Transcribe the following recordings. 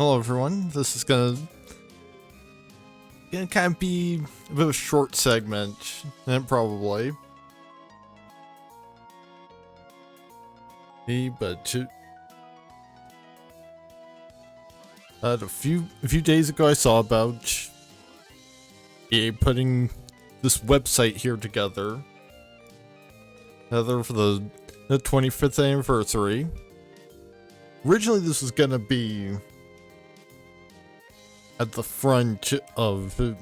Hello everyone, this is gonna kind of be a bit of a short segment, probably. But a few days ago I saw about EA putting this website here together for the 25th anniversary. Originally this was gonna be at the front of the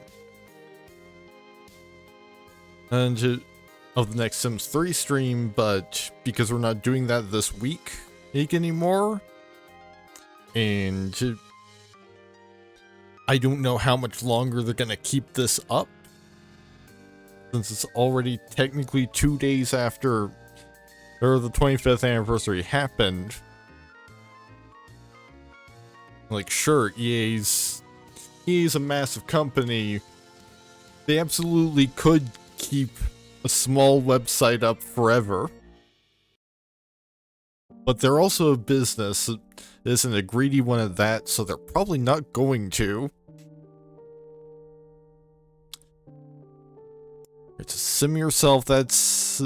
next Sims 3 stream, but because we're not doing that this week anymore, and I don't know how much longer they're gonna keep this up, since it's already technically 2 days after the 25th anniversary happened. Like, sure, EA's a massive company. They absolutely could keep a small website up forever. But they're also a business. It isn't a greedy one at that, so they're probably not going to. To sim yourself, that's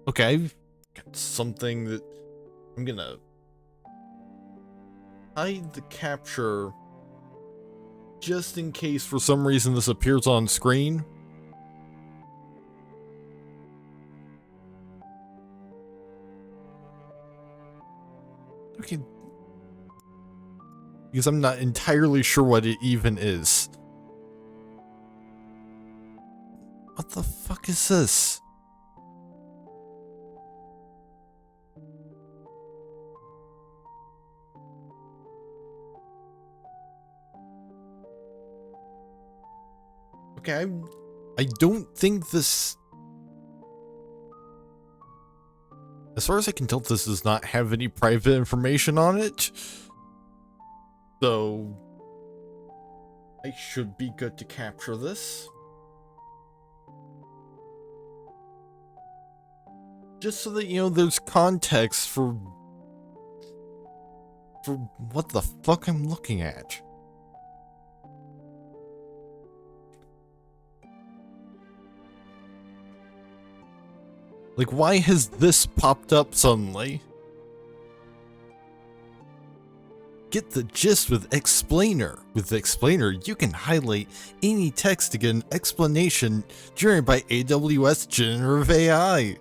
okay, I've got something that I'm gonna hide the capture just in case for some reason this appears on screen. Okay. Because I'm not entirely sure what it even is. What the fuck is this? Okay, I don't think this... As far as I can tell, this does not have any private information on it. So I should be good to capture this. Just so that, you know, there's context for what the fuck I'm looking at. Like, why has this popped up suddenly? Get the gist with Explainer. With Explainer, you can highlight any text to get an explanation generated by AWS Generative AI.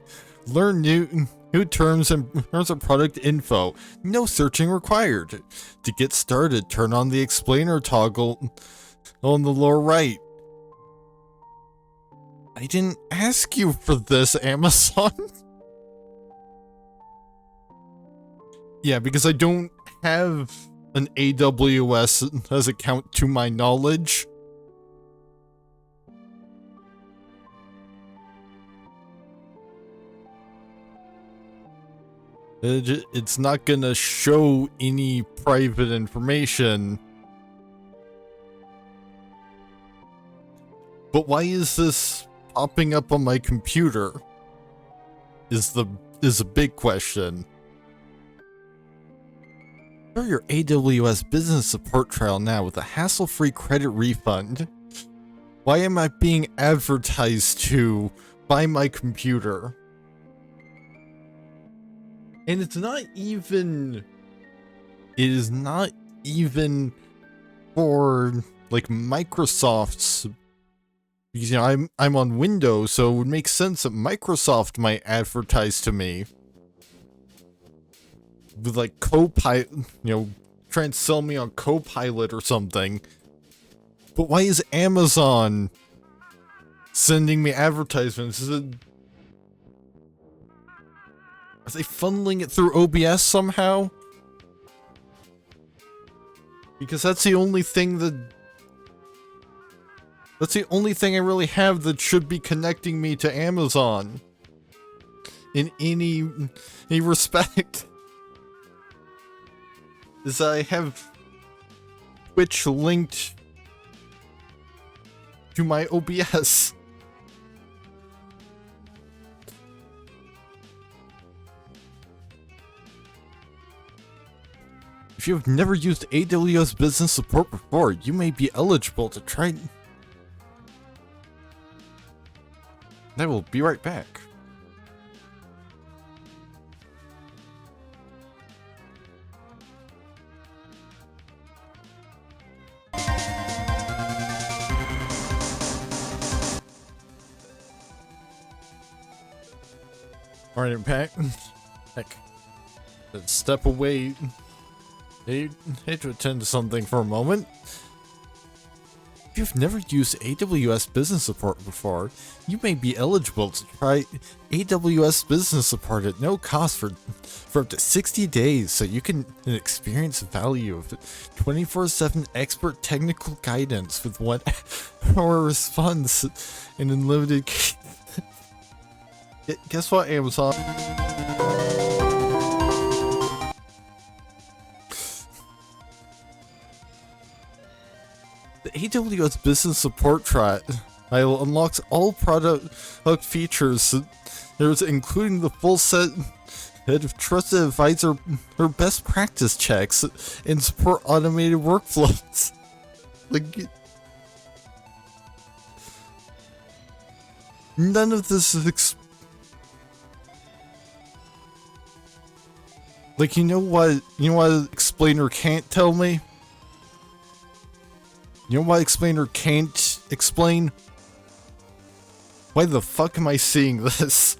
Learn new terms and product info. No searching required. To get started, turn on the Explainer toggle on the lower right. I didn't ask you for this, Amazon. Yeah, because I don't have an AWS as account to my knowledge. It's not gonna show any private information. But why is this popping up on my computer? Is a big question. Start your AWS business support trial now with a hassle-free credit refund. Why am I being advertised to by my computer? And it's not even... It is not even for, like, Microsoft's... Because, you know, I'm on Windows, so it would make sense that Microsoft might advertise to me. With, like, Copilot, you know, trying to sell me on Copilot or something. But why is Amazon sending me advertisements? Are they funneling it through OBS somehow? Because that's the only thing I really have that should be connecting me to Amazon. In any respect. Is I have Twitch linked to my OBS. If you have never used AWS Business Support before, you may be eligible to try. I will be right back. Alright, Impact. Heck. Let's step away. I hate to attend to something for a moment. If you've never used AWS Business Support before, you may be eligible to try AWS Business Support at no cost for up to 60 days, so you can experience the value of 24/7 expert technical guidance with 1 hour response and unlimited. Guess what, Amazon? The AWS Business Support trial unlocks all product features, including the full set of trusted advisor or best practice checks and support automated workflows. Like, none of this is like, you know what Explainer can't tell me? You know why Explainer can't explain? Why the fuck am I seeing this?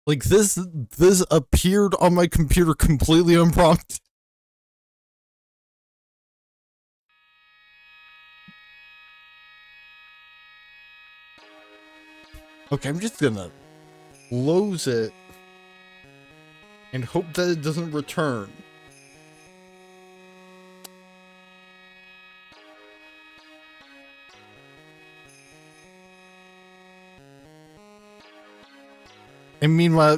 Like, this appeared on my computer completely unprompted. Okay, I'm just gonna close it and hope that it doesn't return. And meanwhile,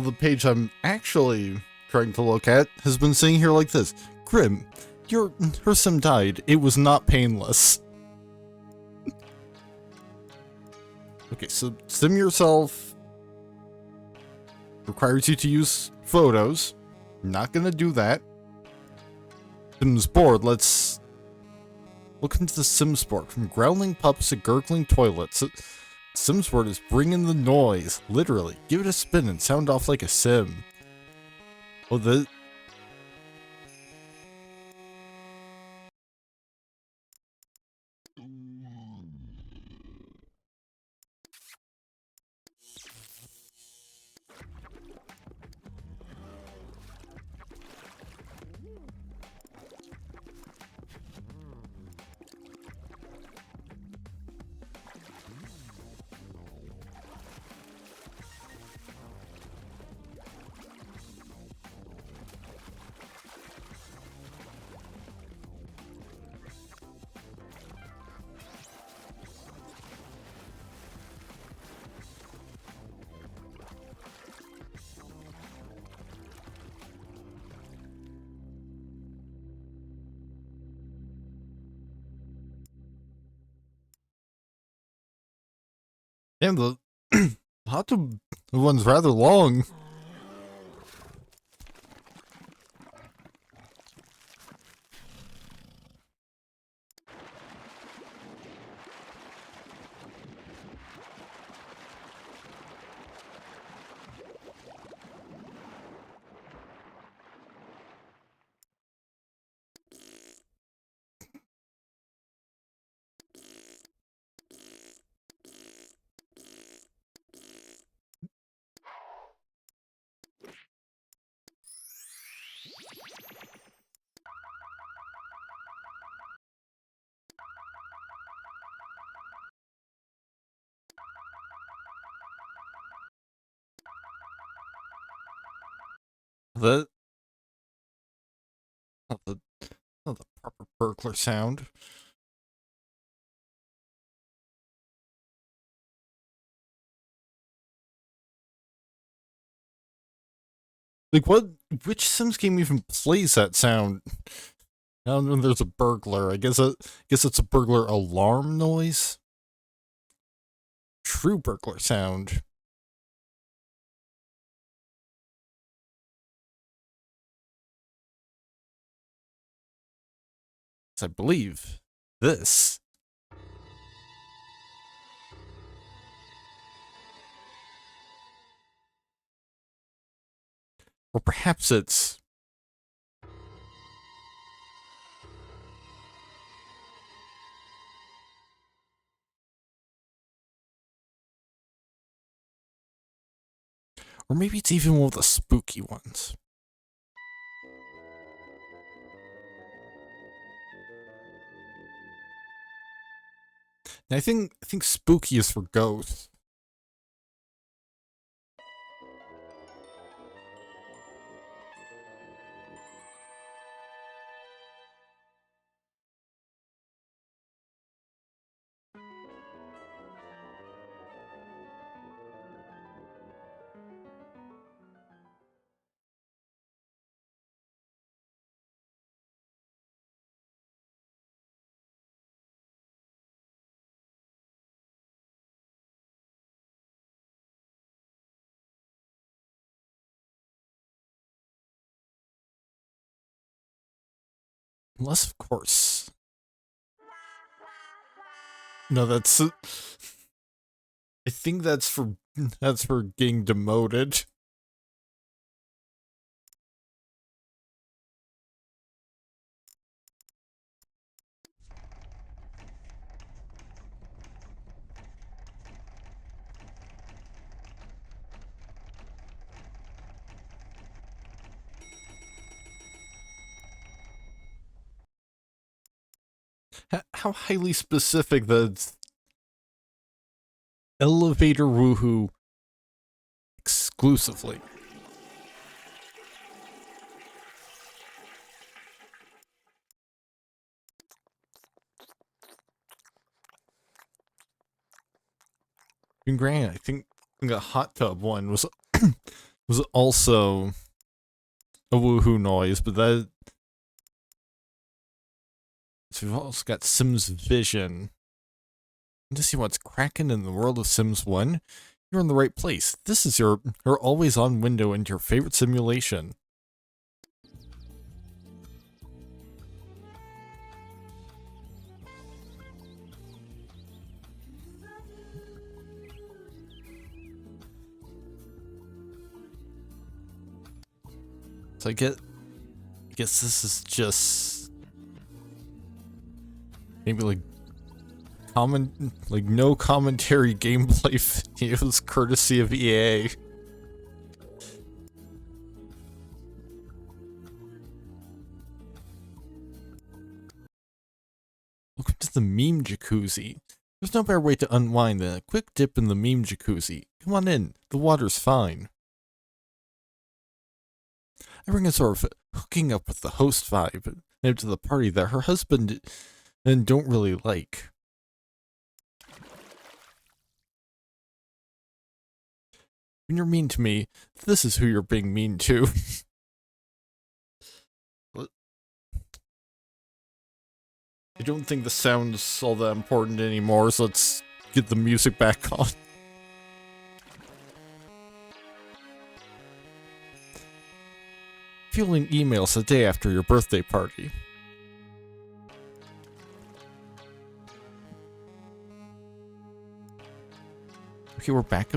the page I'm actually trying to look at has been saying here like this: Grim, her sim died. It was not painless. Okay, so sim yourself requires you to use photos. Not gonna do that. Sims board, let's look into the Sims board. From growling pups to gurgling toilets, Sims board is bringing the noise. Literally, give it a spin and sound off like a sim. Oh, the... Damn, the hot tub one's rather long. The not the not the proper burglar sound. Like, what? Which Sims game even plays that sound? I don't know. There's a burglar. I guess it's a burglar alarm noise. true burglar sound. I believe this. Or perhaps it's... Or maybe it's even one of the spooky ones. And I think spooky is for ghosts. Unless, of course... No, that's... I think that's for getting demoted. How highly specific that elevator woohoo exclusively. And granted, I think the hot tub one was was also a woohoo noise, but that... So we've also got Sims Vision. And to see what's cracking in the world of Sims 1, you're in the right place. This is your always-on window into your favorite simulation. So I guess this is just maybe like no commentary gameplay videos courtesy of EA. Welcome to the meme jacuzzi. There's no better way to unwind than a quick dip in the meme jacuzzi. Come on in, the water's fine. I bring a sort of hooking up with the host vibe to the party that her husband and don't really like. When you're mean to me, this is who you're being mean to. I don't think the sound's all that important anymore, so let's get the music back on. Fueling emails the day after your birthday party. Okay, we're back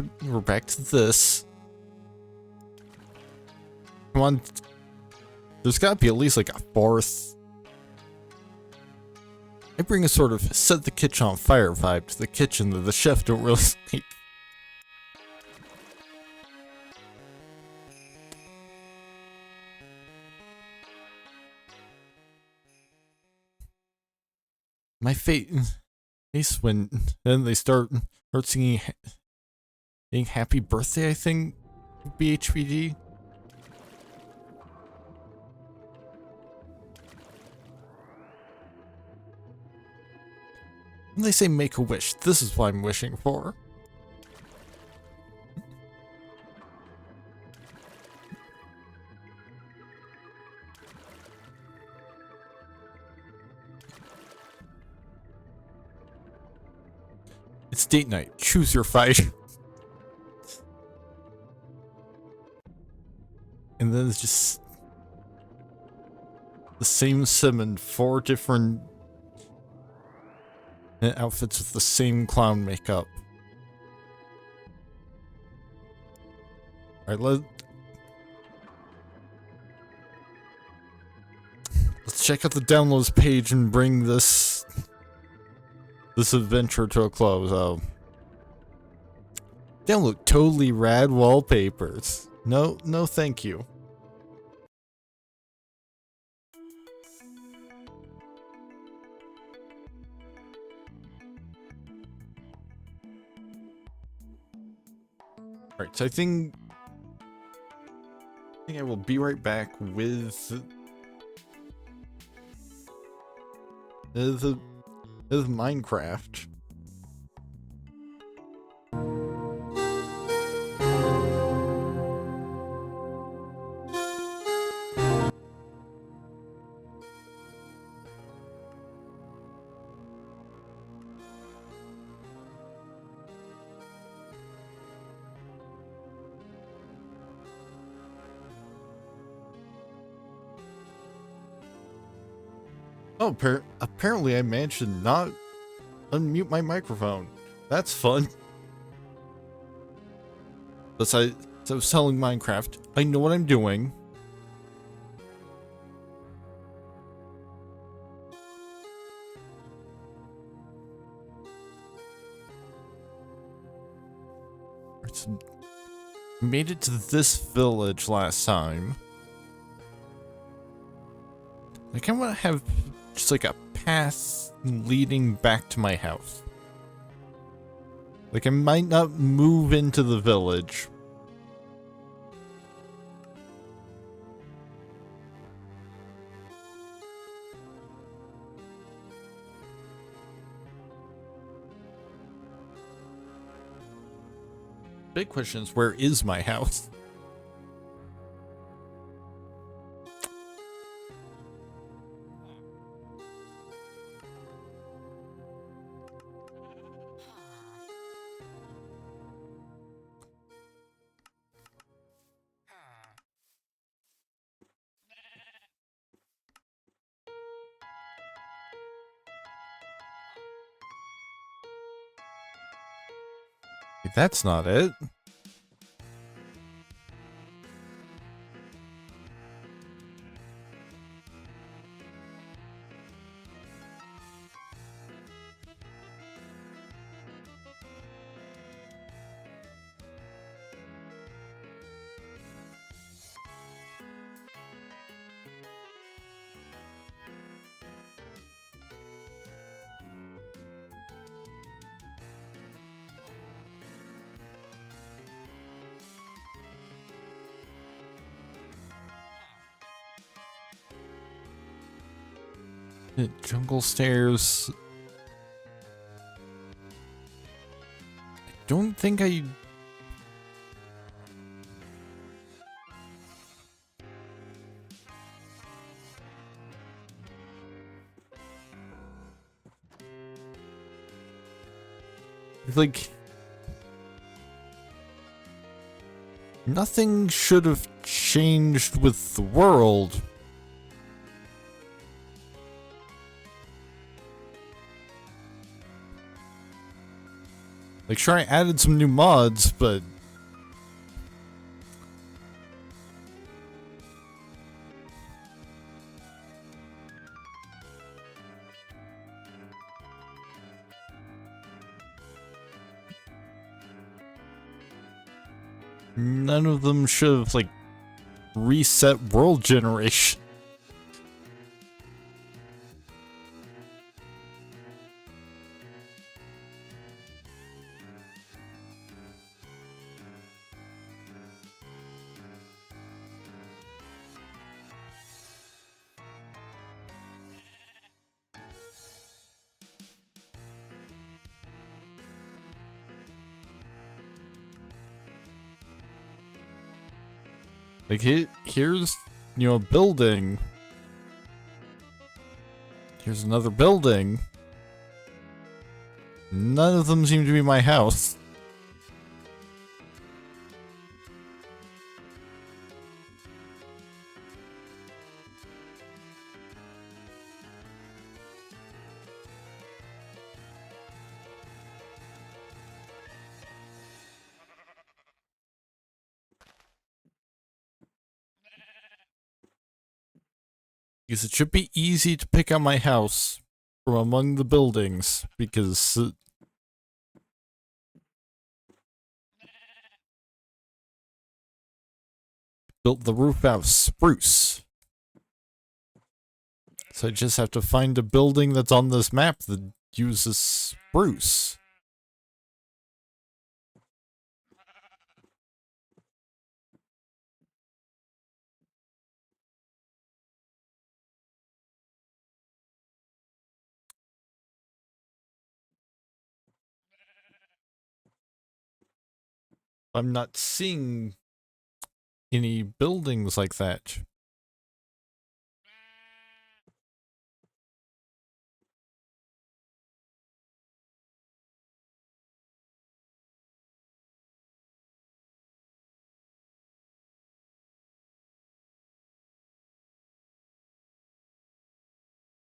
to this. Come on. There's gotta be at least like a fourth. I bring a sort of set the kitchen on fire vibe to the kitchen that the chef don't really like. My face when then they start singing happy birthday, I think, BHPD. When they say make a wish, this is what I'm wishing for. It's date night. Choose your fight. And then it's just the same sim in 4 different outfits with the same clown makeup. Alright, let's check out the downloads page and bring this adventure to a close. Oh. Download totally rad wallpapers. No, thank you. Alright, so I think I will be right back with the Minecraft. Oh, apparently I managed to not unmute my microphone. That's fun. So I was telling Minecraft, I know what I'm doing. So made it to this village last time. I kind of want to have just like a path leading back to my house. Like I might not move into the village. Big question is, where is my house? That's not it. Jungle stairs. I don't think I... Like... Nothing should have changed with the world. Like, sure, I added some new mods, but... none of them should have, like, reset world generation. Like, here's, you know, a building. Here's another building. None of them seem to be my house. Because it should be easy to pick out my house from among the buildings, because built the roof out of spruce. So I just have to find a building that's on this map that uses spruce. I'm not seeing any buildings like that.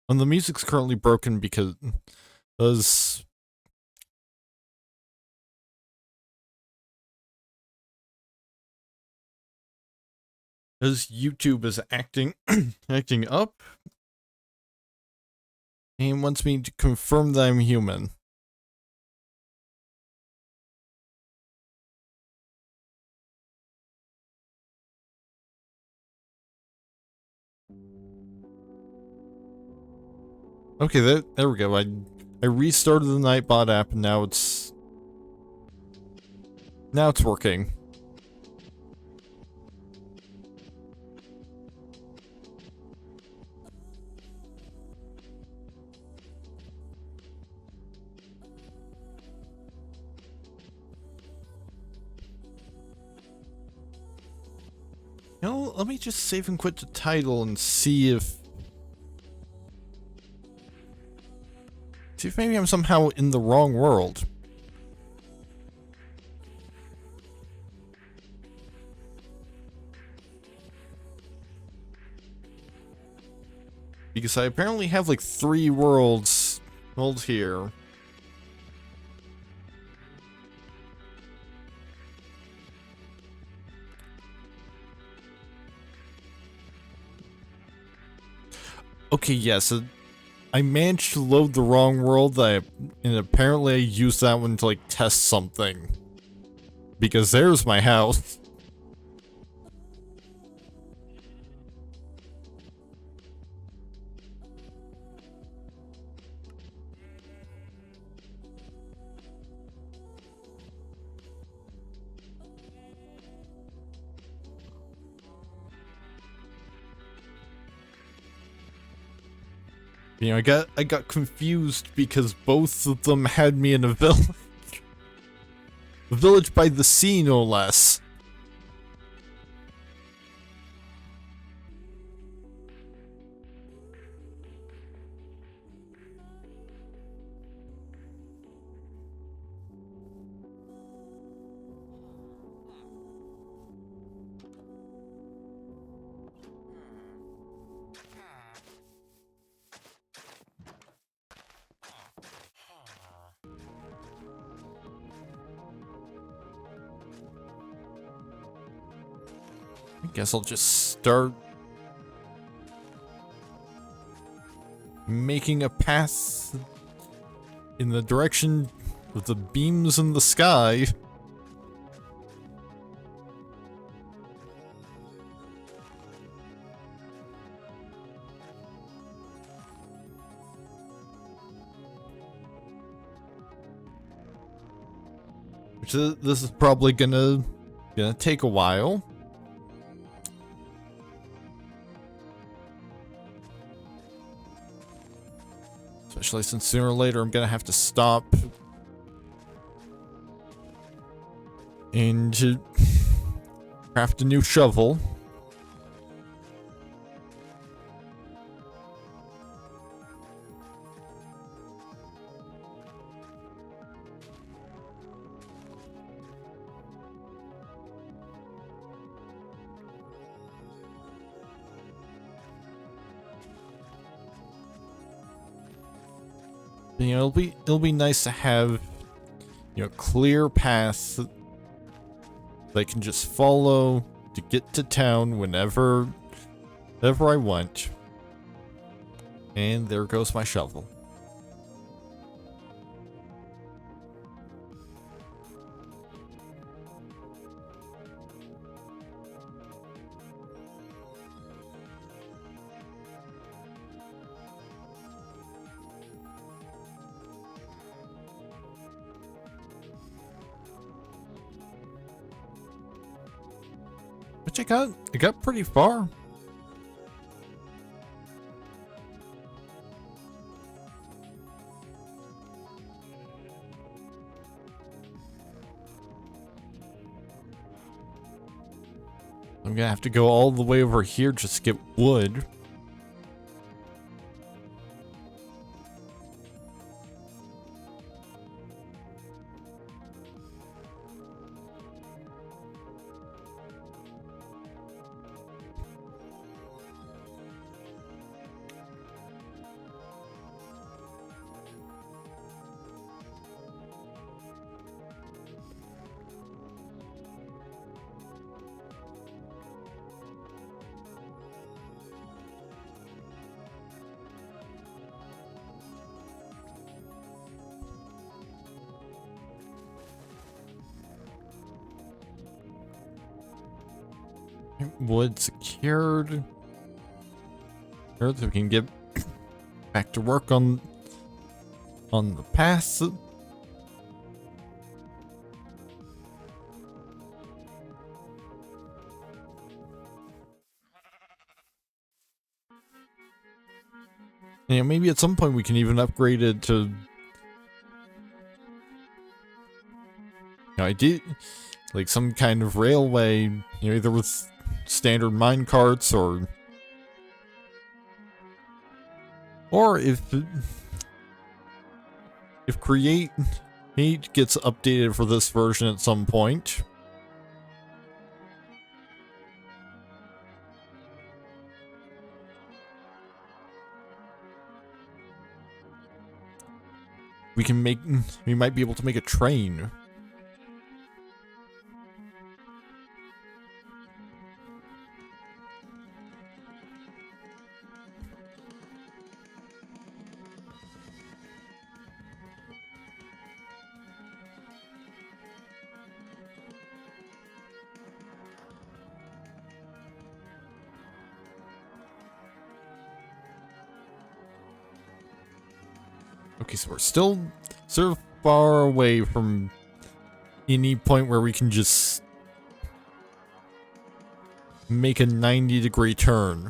And the music's currently broken because YouTube is acting acting up and wants me to confirm that I'm human. Okay, there we go. I restarted the Nightbot app and now it's working. You know, let me just save and quit the title and see if maybe I'm somehow in the wrong world. Because I apparently have like 3 worlds held here. Okay, yes, I managed to load the wrong world, and apparently I used that one to like test something. Because there's my house. You know, I got confused because both of them had me in a village. A village by the sea, no less. I guess I'll just start making a path in the direction of the beams in the sky. Which this is probably gonna take a while. Especially since sooner or later I'm gonna have to stop and craft a new shovel. You know, it'll be nice to have, you know, clear paths that I can just follow to get to town whenever I want. And there goes my shovel. Which I got pretty far. I'm gonna have to go all the way over here just to get wood. Wood secured. So we can get back to work on the paths. Yeah, maybe at some point we can even upgrade it to, you know, I did like some kind of railway, you know, either with standard mine carts or if Create gets updated for this version at some point. We might be able to make a train. Okay, so we're still sort of far away from any point where we can just make a 90-degree turn.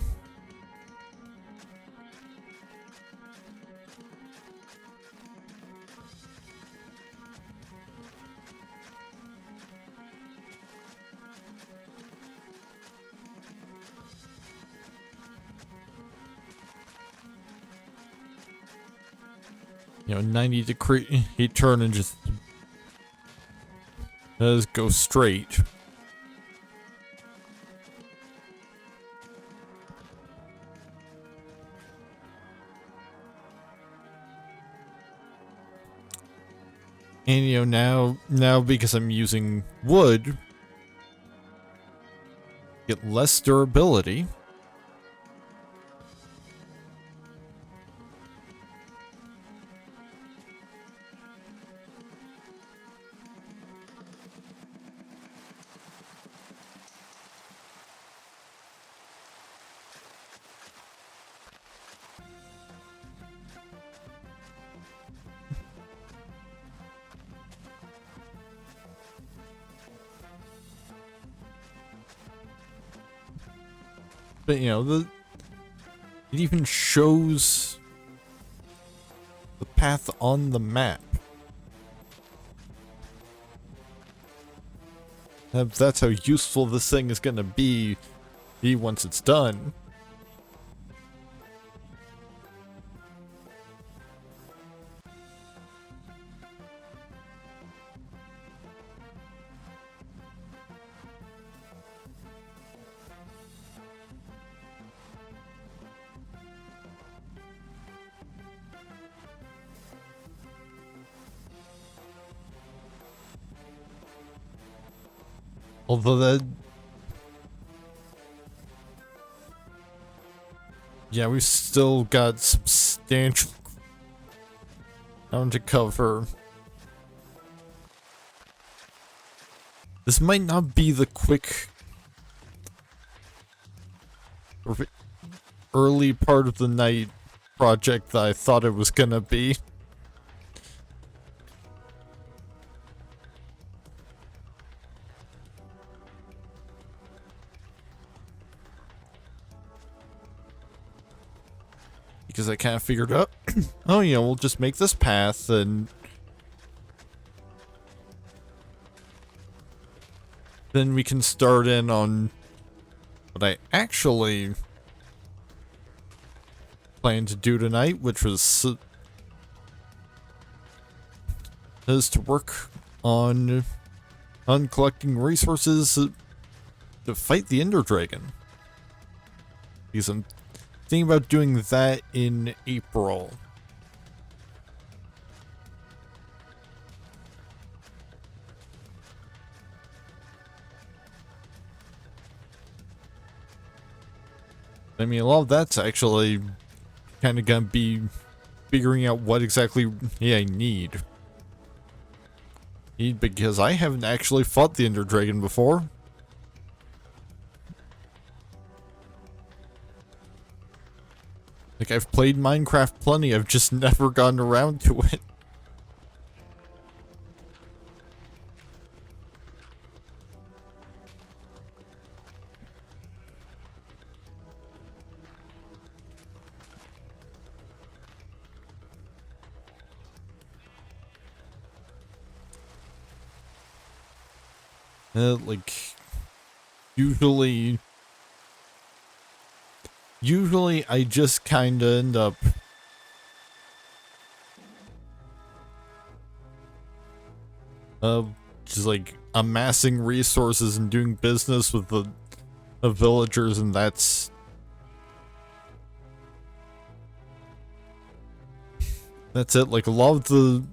You know, 90-degree turn and just go straight. And you know, now because I'm using wood, get less durability. But you know, it even shows the path on the map. That's how useful this thing is gonna be once it's done. Although that... Yeah, we've still got substantial ground to cover. This might not be the quick early part of the night project that I thought it was gonna be. Because I kind of figured out, oh yeah, we'll just make this path and then we can start in on what I actually planned to do tonight, which was is to work on collecting resources to fight the Ender Dragon. Because I'm thinking about doing that in April. I mean, a lot of that's actually kind of gonna be figuring out what exactly I need. Because I haven't actually fought the Ender Dragon before. Like, I've played Minecraft plenty, I've just never gotten around to it. Like, usually I just kinda end up just like amassing resources and doing business with the villagers, and that's it. Like, a lot of the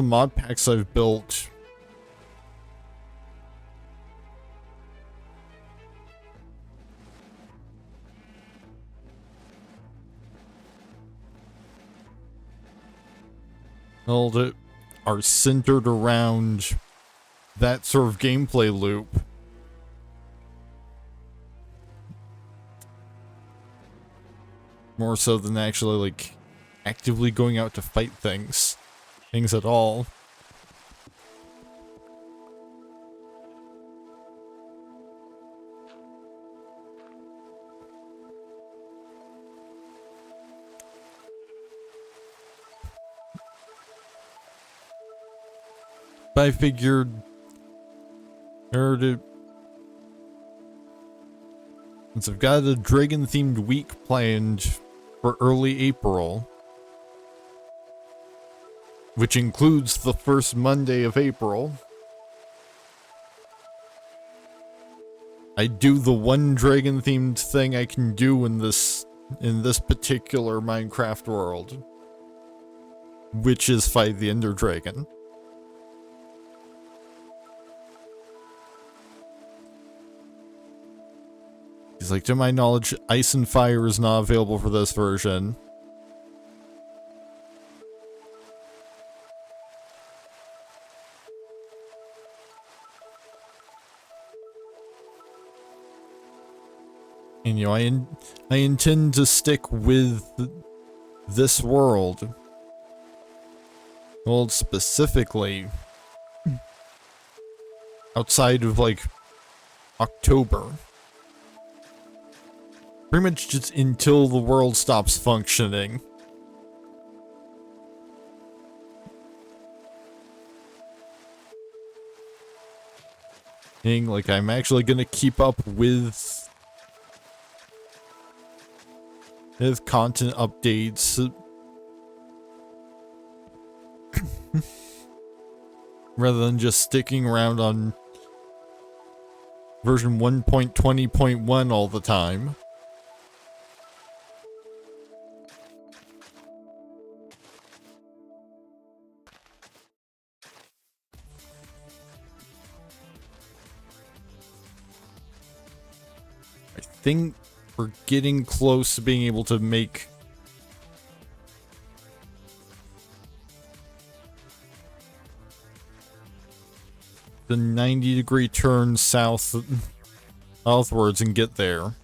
mod packs I've built are centered around that sort of gameplay loop. More so than actually, like, actively going out to fight things at all. But I figured, since I've got a dragon-themed week planned for early April, which includes the first Monday of April, I do the one dragon-themed thing I can do in this particular Minecraft world, which is fight the Ender Dragon. He's like, to my knowledge, Ice and Fire is not available for this version. And, you know, I intend to stick with this world. Well, specifically outside of, like, October. Pretty much just until the world stops functioning. Like, I'm actually gonna keep up with content updates. Rather than just sticking around on version 1.20.1 all the time. I think we're getting close to being able to make the 90-degree turn southwards and get there.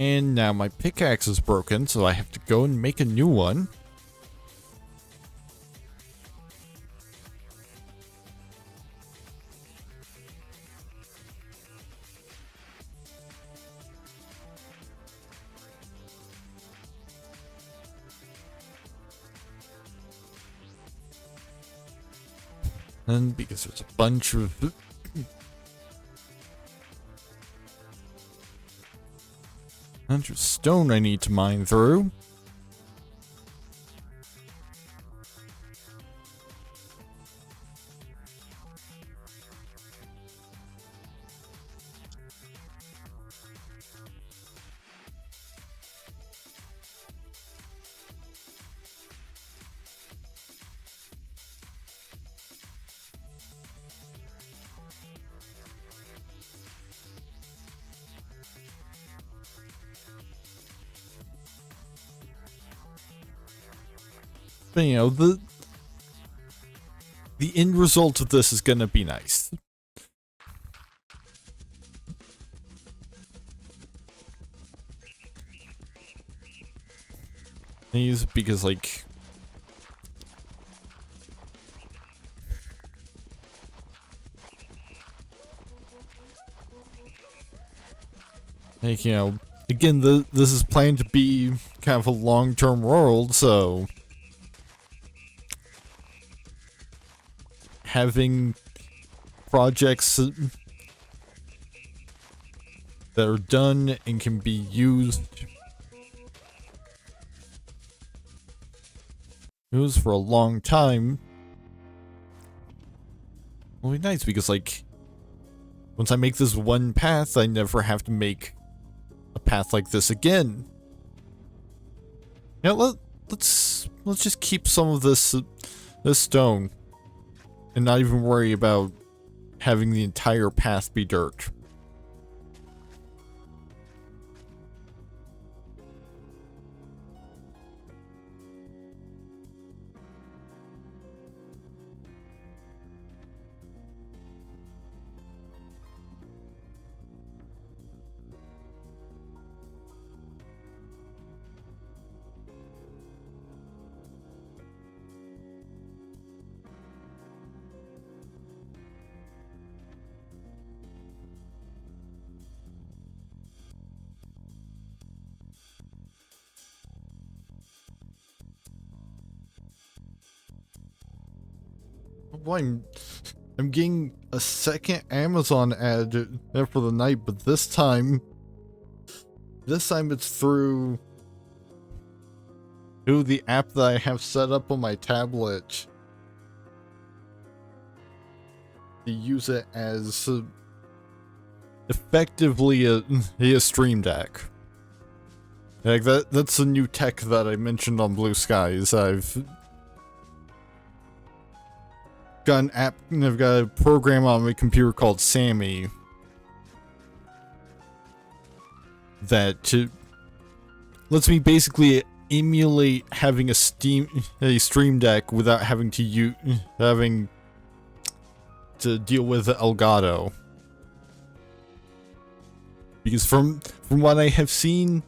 And now my pickaxe is broken, so I have to go and make a new one. And because there's a bunch of stone I need to mine through. But, you know, the end result of this is gonna be nice. These, because, like, you know, again, this is planned to be kind of a long-term world, so having projects that are done and can be used for a long time will be nice, because, like, once I make this one path, I never have to make a path like this again. Yeah, let's just keep some of this stone and not even worry about having the entire path be dirt. Boy, I'm getting a second Amazon ad for the night, but this time it's through the app that I have set up on my tablet to use it as effectively a stream deck. Like that's a new tech that I mentioned on Blue Skies. I've got an app, and I've got a program on my computer called Sammy that lets me basically emulate having a stream deck without having to deal with Elgato. Because from what I have seen,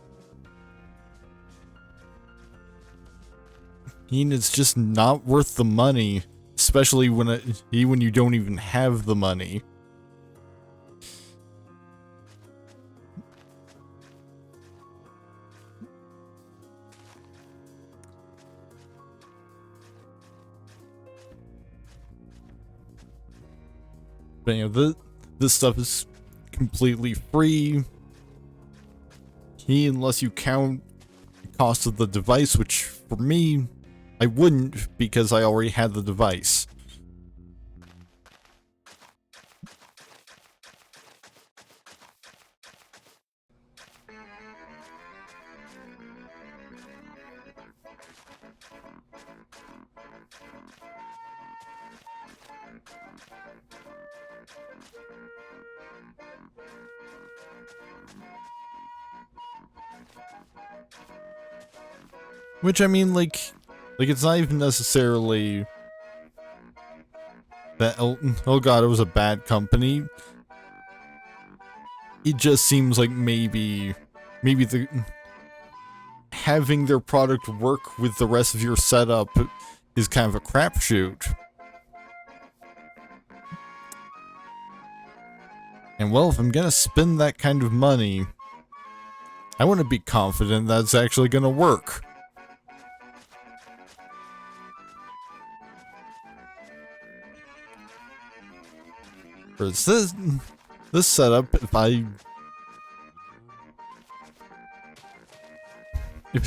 it's just not worth the money. Especially when you don't even have the money. But, you know, this stuff is completely free. unless you count the cost of the device, which for me, I wouldn't because I already had the device. Which, I mean, like it's not even necessarily that, oh god, it was a bad company. It just seems like maybe having their product work with the rest of your setup is kind of a crapshoot. And well, if I'm gonna spend that kind of money, I want to be confident that it's actually gonna work. For this setup, if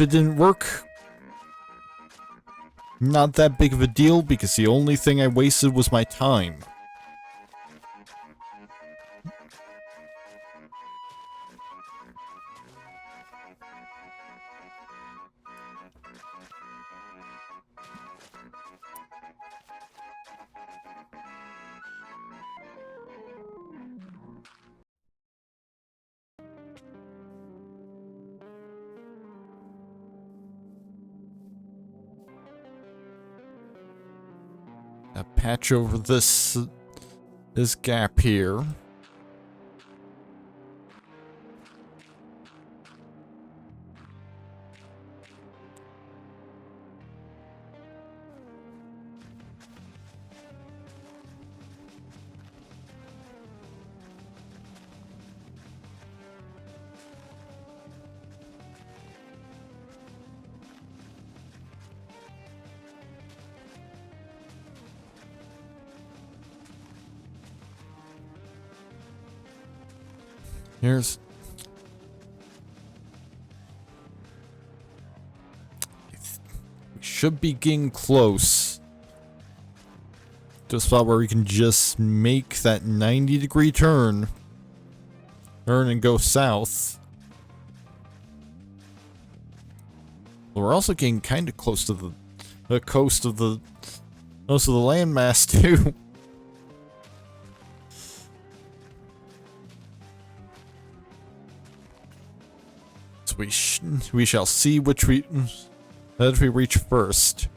it didn't work, not that big of a deal because the only thing I wasted was my time. Patch over this gap here. Here's... we should be getting close to a spot where we can just make that 90-degree turn and go south. We're also getting kind of close to the coast of the landmass too. We shall see which we reach first.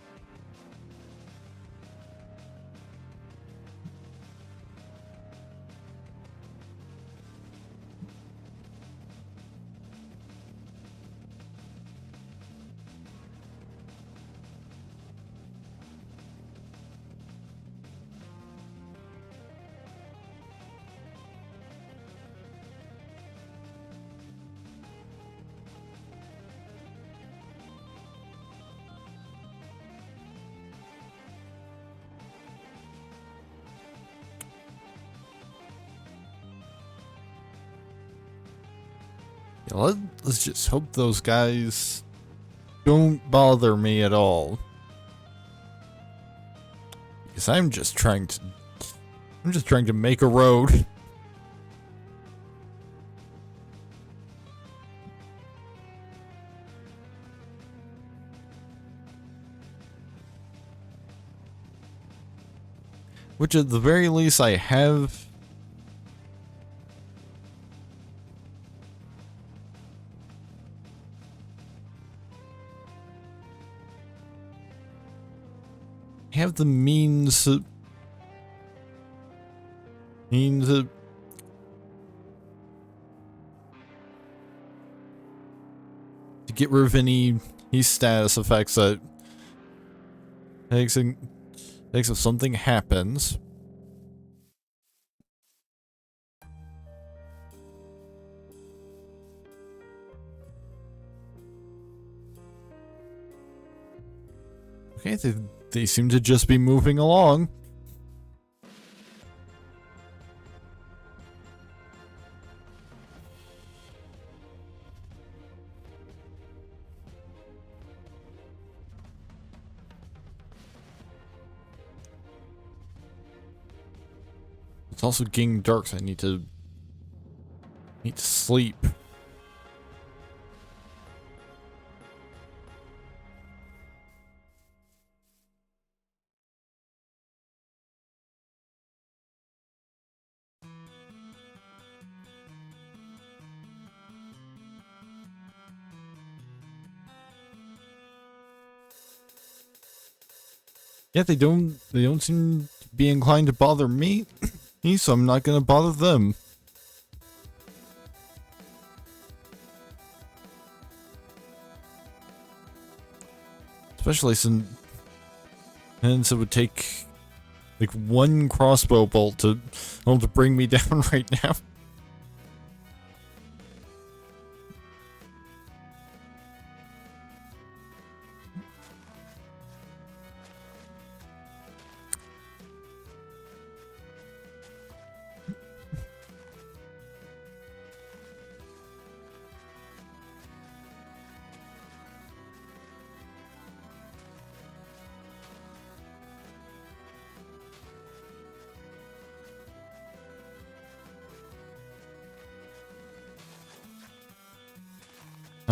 Let's just hope those guys don't bother me at all. Because I'm just trying to make a road. Which at the very least I have the means to get rid of any status effects that takes if something happens. Okay, they seem to just be moving along. It's also getting dark, so I need to sleep. Yeah, they don't seem to be inclined to bother me, so I'm not gonna bother them. Especially since it would take like one crossbow bolt to bring me down right now.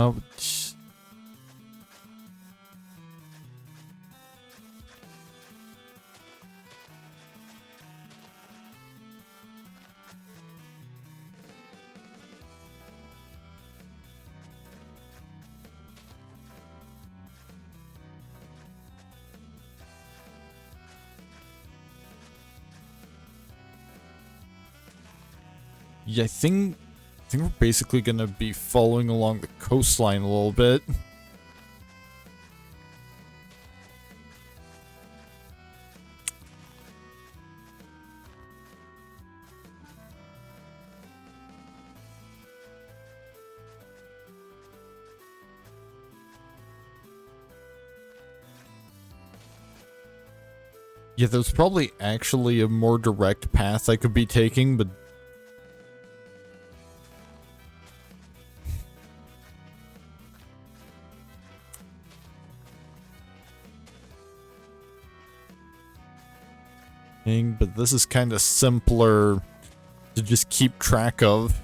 Oh, yeah, I think we're basically gonna be following along the coastline a little bit. Yeah, there's probably actually a more direct path I could be taking, but this is kind of simpler to just keep track of.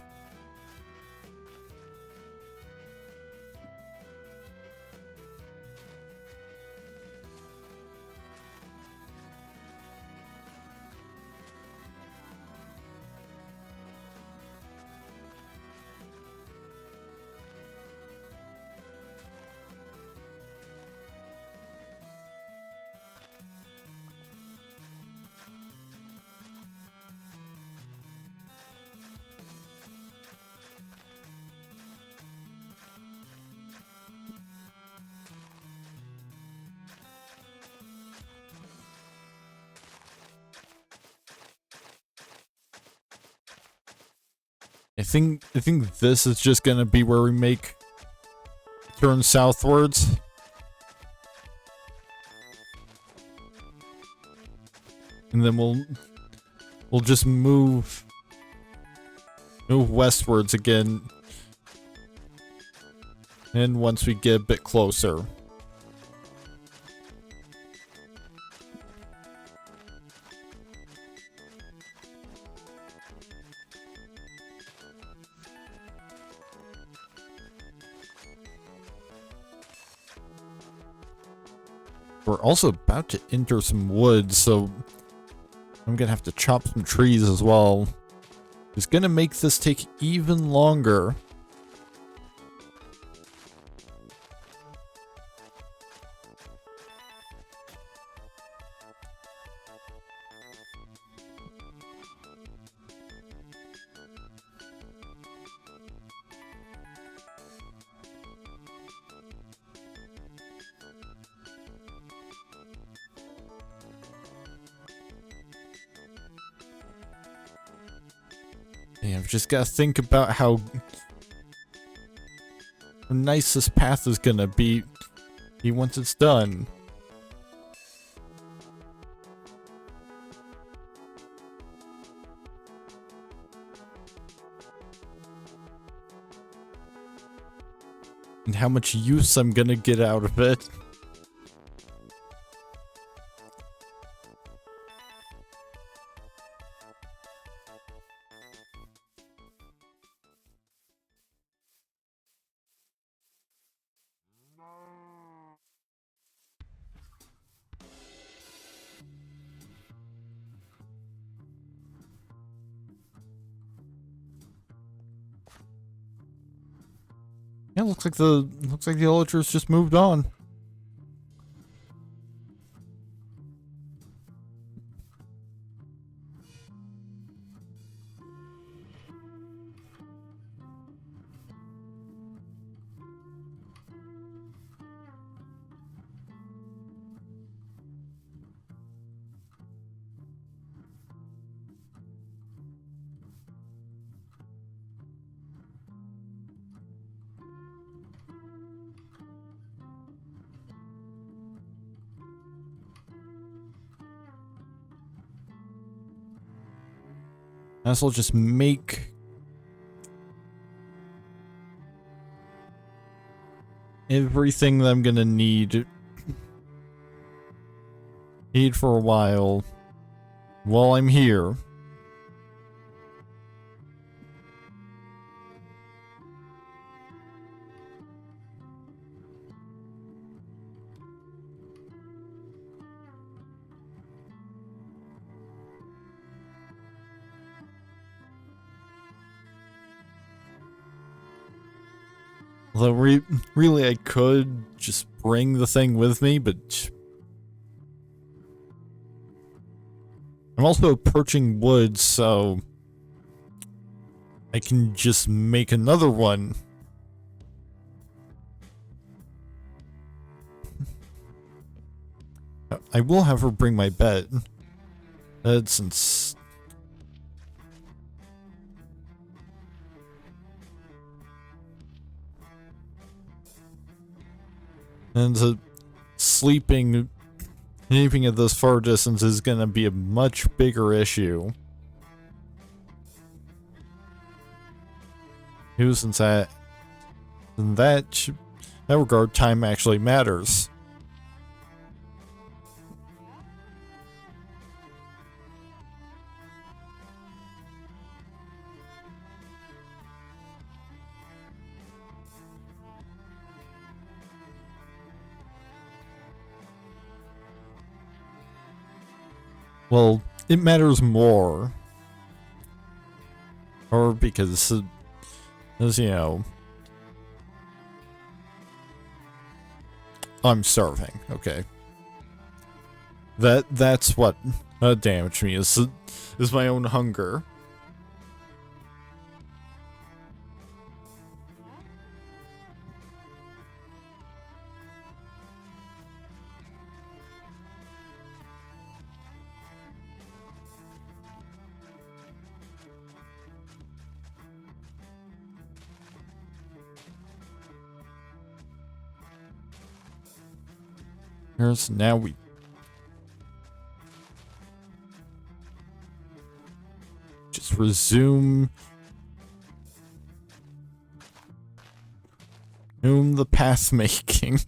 I think this is just gonna be where we make turn southwards. And then we'll just move westwards again. And once we get a bit closer. We're also about to enter some woods, so I'm gonna have to chop some trees as well. It's gonna make this take even longer. Yeah, I've just gotta think about how nice this path is gonna be once it's done. And how much use I'm gonna get out of it. Yeah, looks like the villagers just moved on. I guess I'll just make everything that I'm gonna need for a while I'm here. Although really I could just bring the thing with me, but I'm also approaching wood, so I can just make another one. I will have her bring my bed. Since and sleeping at this far distance is gonna be a much bigger issue. Since that regard, time actually matters. Well, it matters more. Or because, as you know, I'm starving, okay. That's what damaged me, is my own hunger. Here's now we just resume the path making.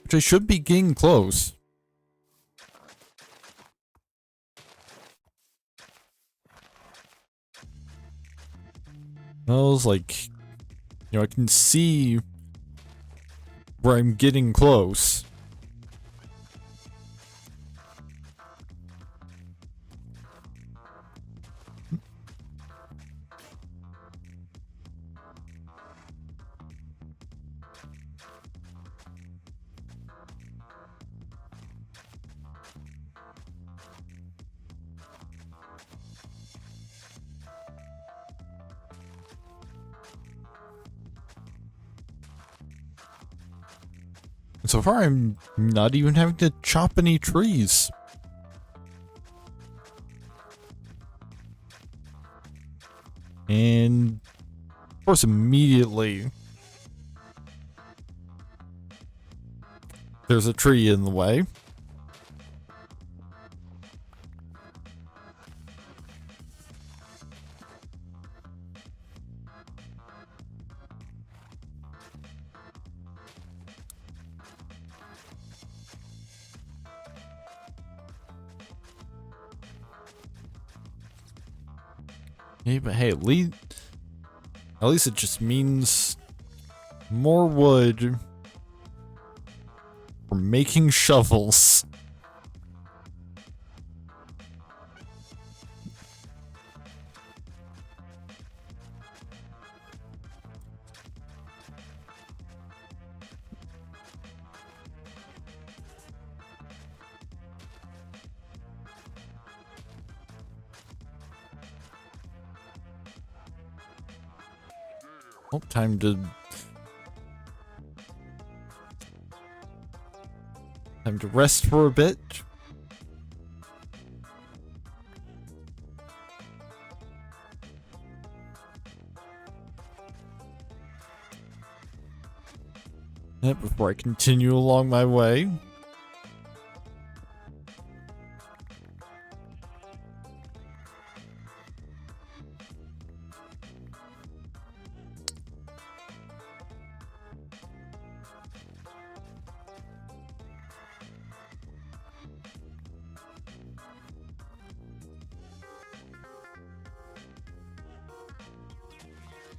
Which I should be getting close. I was like, I can see where I'm getting close. So far, I'm not even having to chop any trees. And, of course, immediately, there's a tree in the way. Hey, but hey, at least it just means more wood for making shovels. Oh, time to rest for a bit. Before I continue along my way.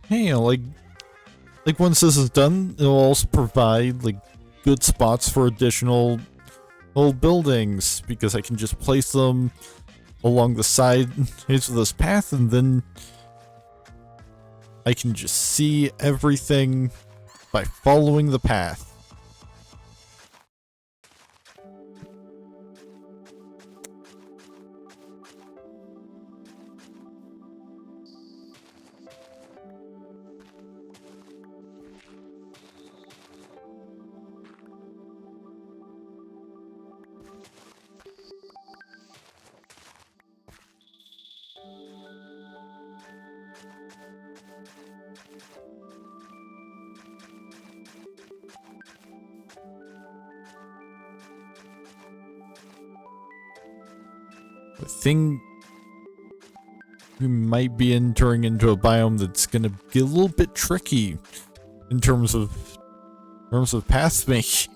Hey, like once this is done, it'll also provide like good spots for additional old buildings because I can just place them along the sides of this path, and then I can just see everything by following the path. The thing we might be entering into a biome that's gonna get a little bit tricky in terms of path making.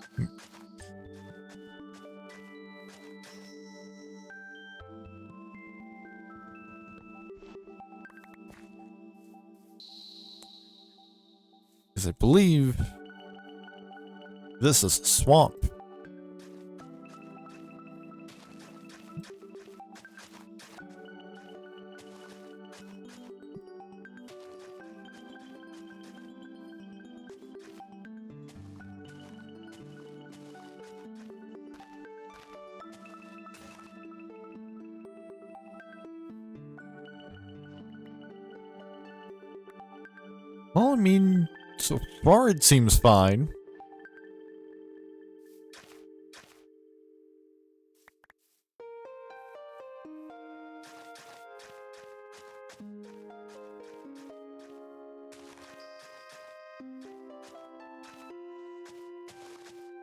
Because I believe this is a swamp. Well, I mean, so far it seems fine.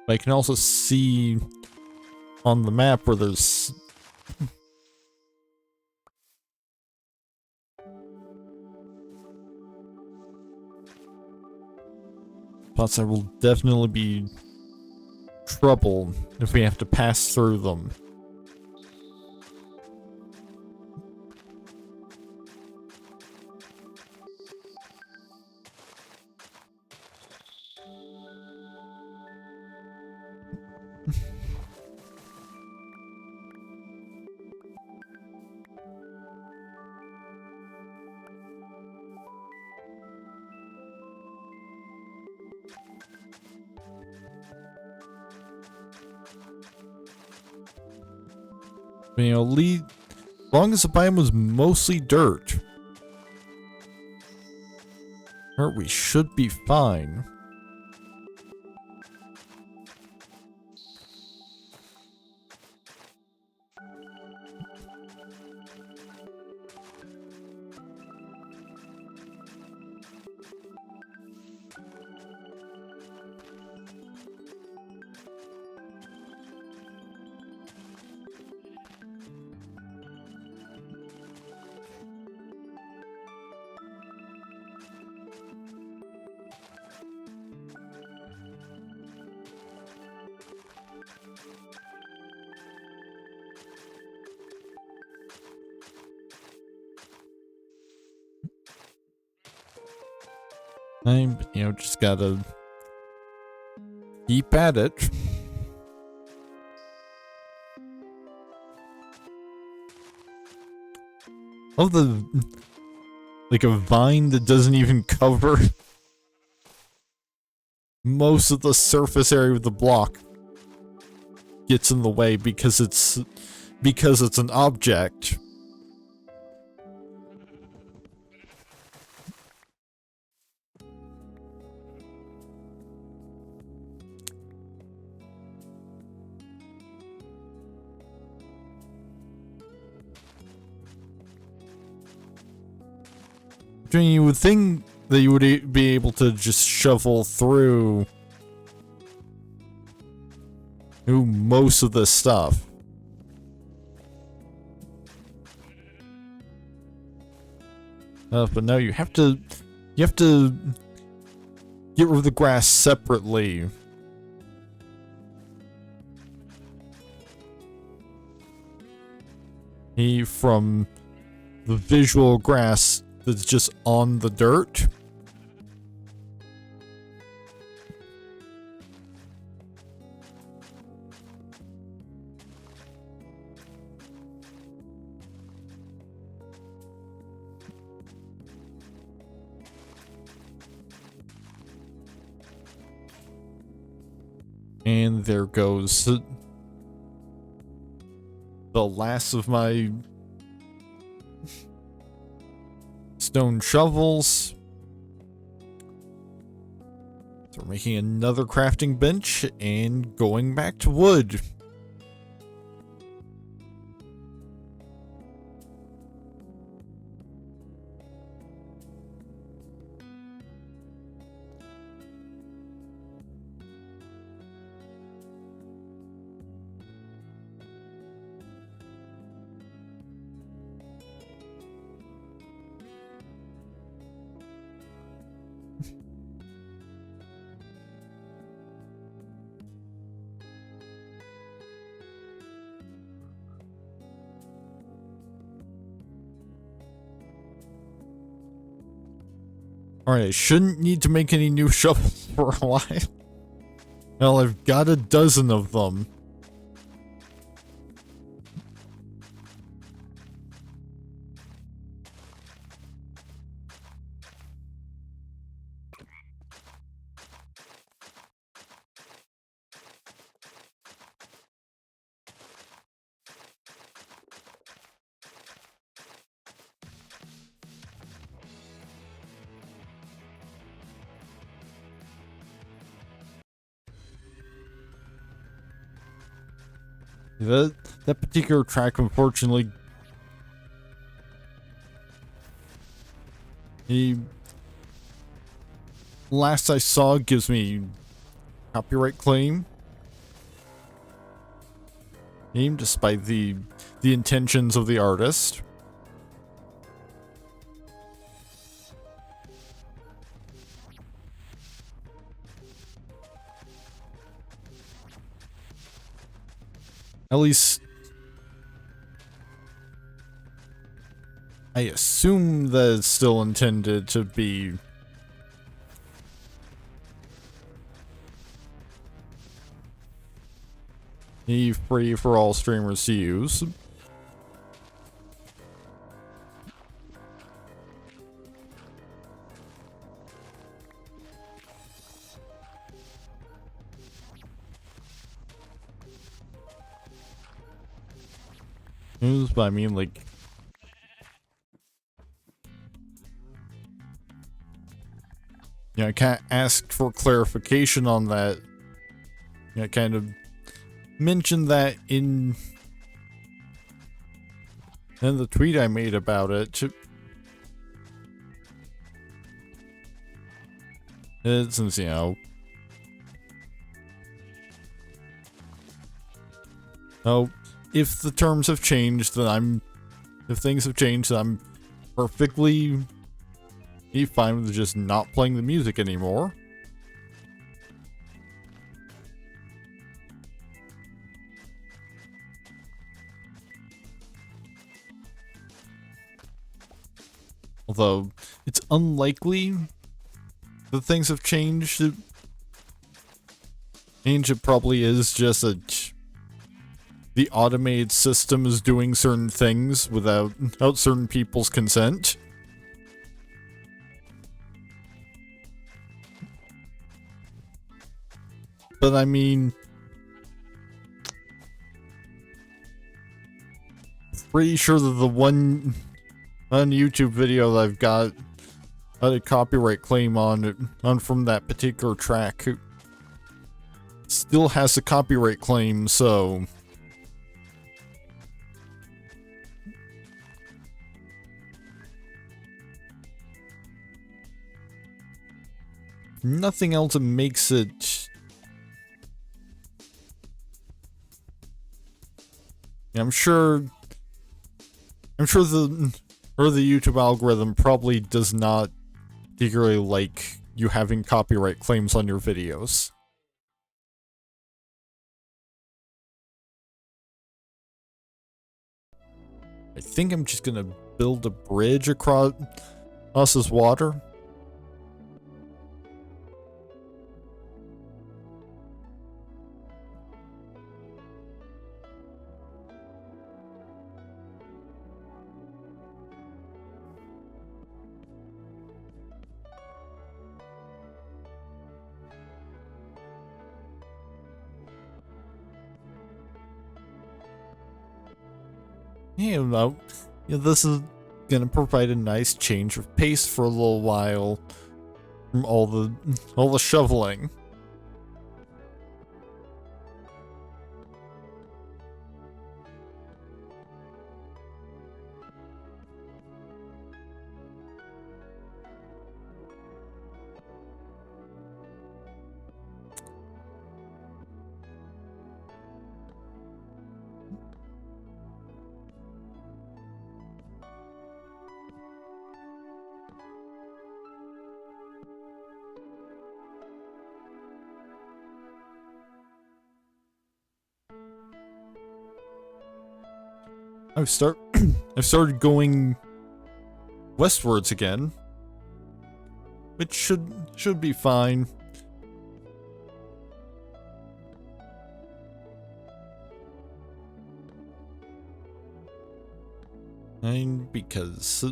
But I can also see on the map where there's spots that will definitely be trouble if we have to pass through them. You know, as long as the biome was mostly dirt, we should be fine. Just gotta keep at it. Love the, like, a vine that doesn't even cover most of the surface area of the block gets in the way because it's an object. I mean, you would think that you would be able to just shovel through most of this stuff. But no, you have to get rid of the grass separately. From the visual grass that's just on the dirt. And there goes the last of my stone shovels. So we're making another crafting bench and going back to wood. Alright, I shouldn't need to make any new shovels for a while. Well, I've got a dozen of them. That particular track, unfortunately, last I saw, gives me copyright claim. Despite the intentions of the artist. At least, I assume that it's still intended to be free for all streamers to use. But I mean, like, I kind of asked for clarification on that. I kind of mentioned that in the tweet I made about it. Since, if the terms have changed, then if things have changed, then I'm perfectly fine with just not playing the music anymore. Although, it's unlikely that things have changed. It probably is just the automated system is doing certain things without certain people's consent. But I mean, pretty sure that the one on YouTube video that I've got a copyright claim on from that particular track still has a copyright claim, so nothing else makes it. I'm sure the YouTube algorithm probably does not particularly like you having copyright claims on your videos. I think I'm just gonna build a bridge across this water. This is gonna provide a nice change of pace for a little while from all the shoveling. I've started going westwards again, which should be fine. And because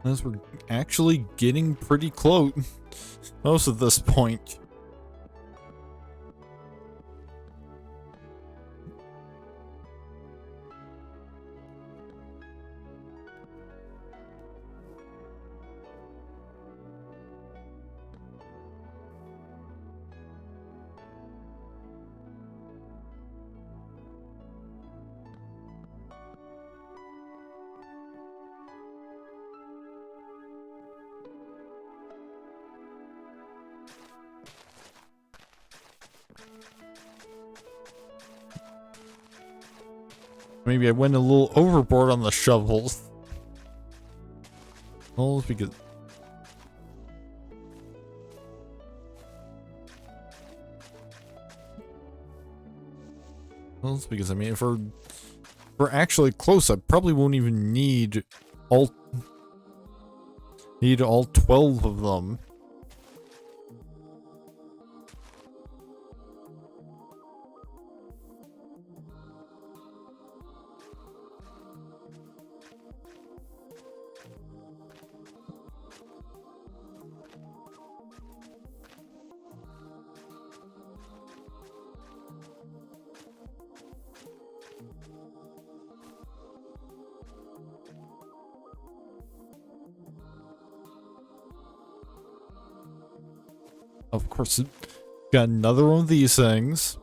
as we're actually getting pretty close at this point. Maybe I went a little overboard on the shovels. Well, it's because I mean, if we're actually close, I probably won't even need all 12 of them. Of course, got another one of these things.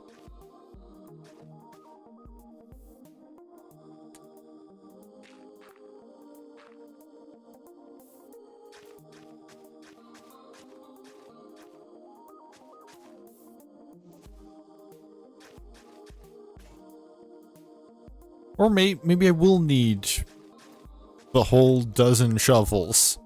Or maybe I will need the whole dozen shovels.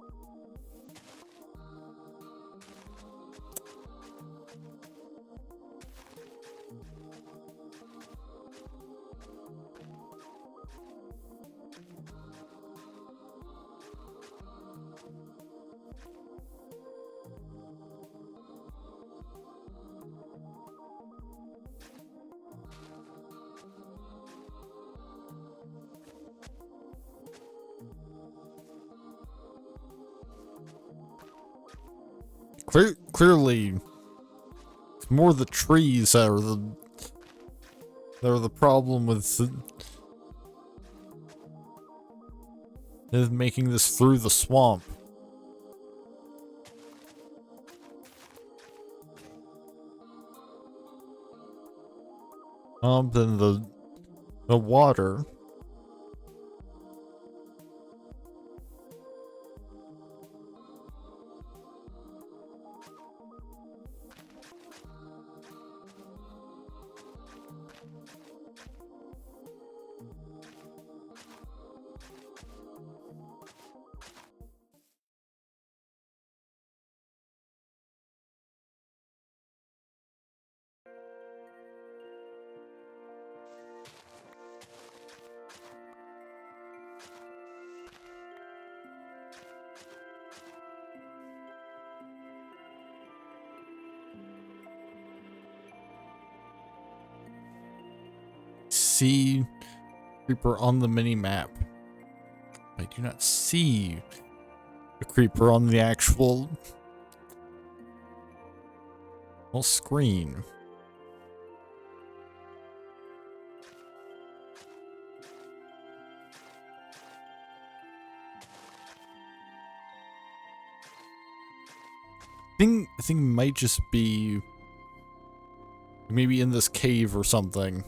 Clearly, it's more the trees that are the problem with making this through the swamp. Then the water. See creeper on the mini map. I do not see a creeper on the actual screen. I think it might just be maybe in this cave or something.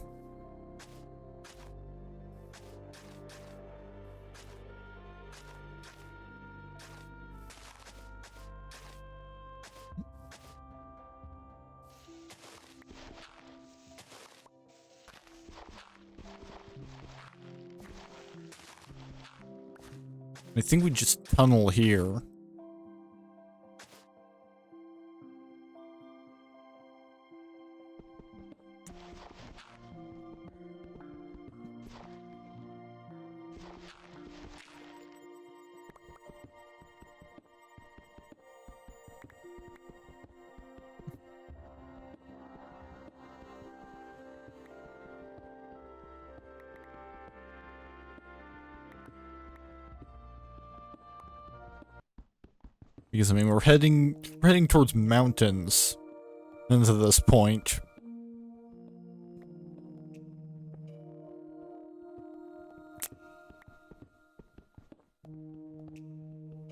I think we just tunnel here. Because I mean we're heading towards mountains into this point.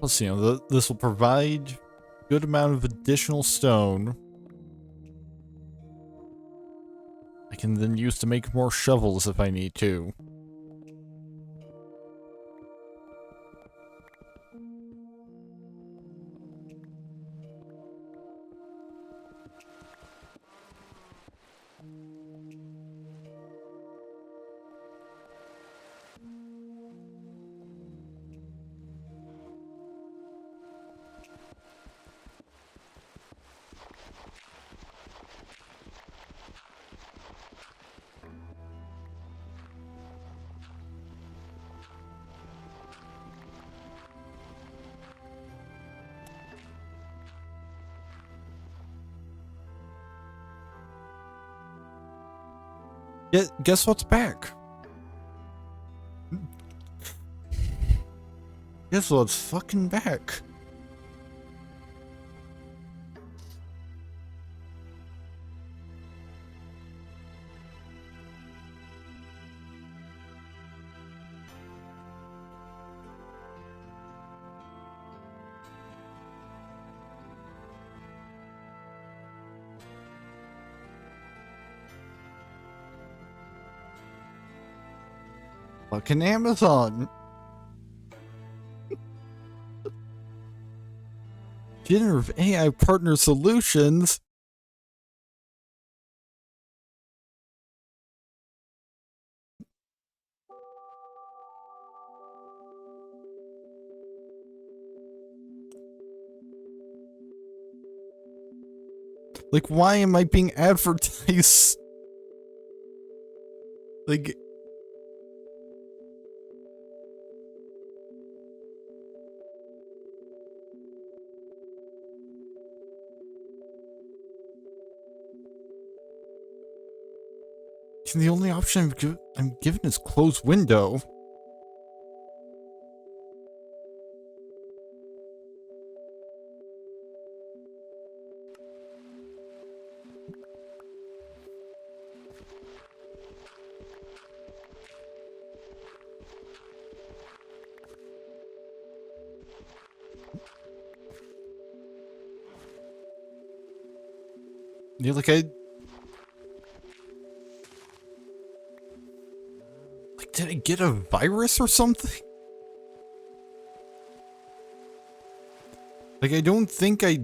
Let's see, this will provide a good amount of additional stone. I can then use to make more shovels if I need to. Guess what's back? Guess what's fucking back? Fucking Amazon. Generative AI partner solutions. Like, why am I being advertised? Like, the only option I'm given is close window. You're like, did I get a virus or something? Like, I don't think I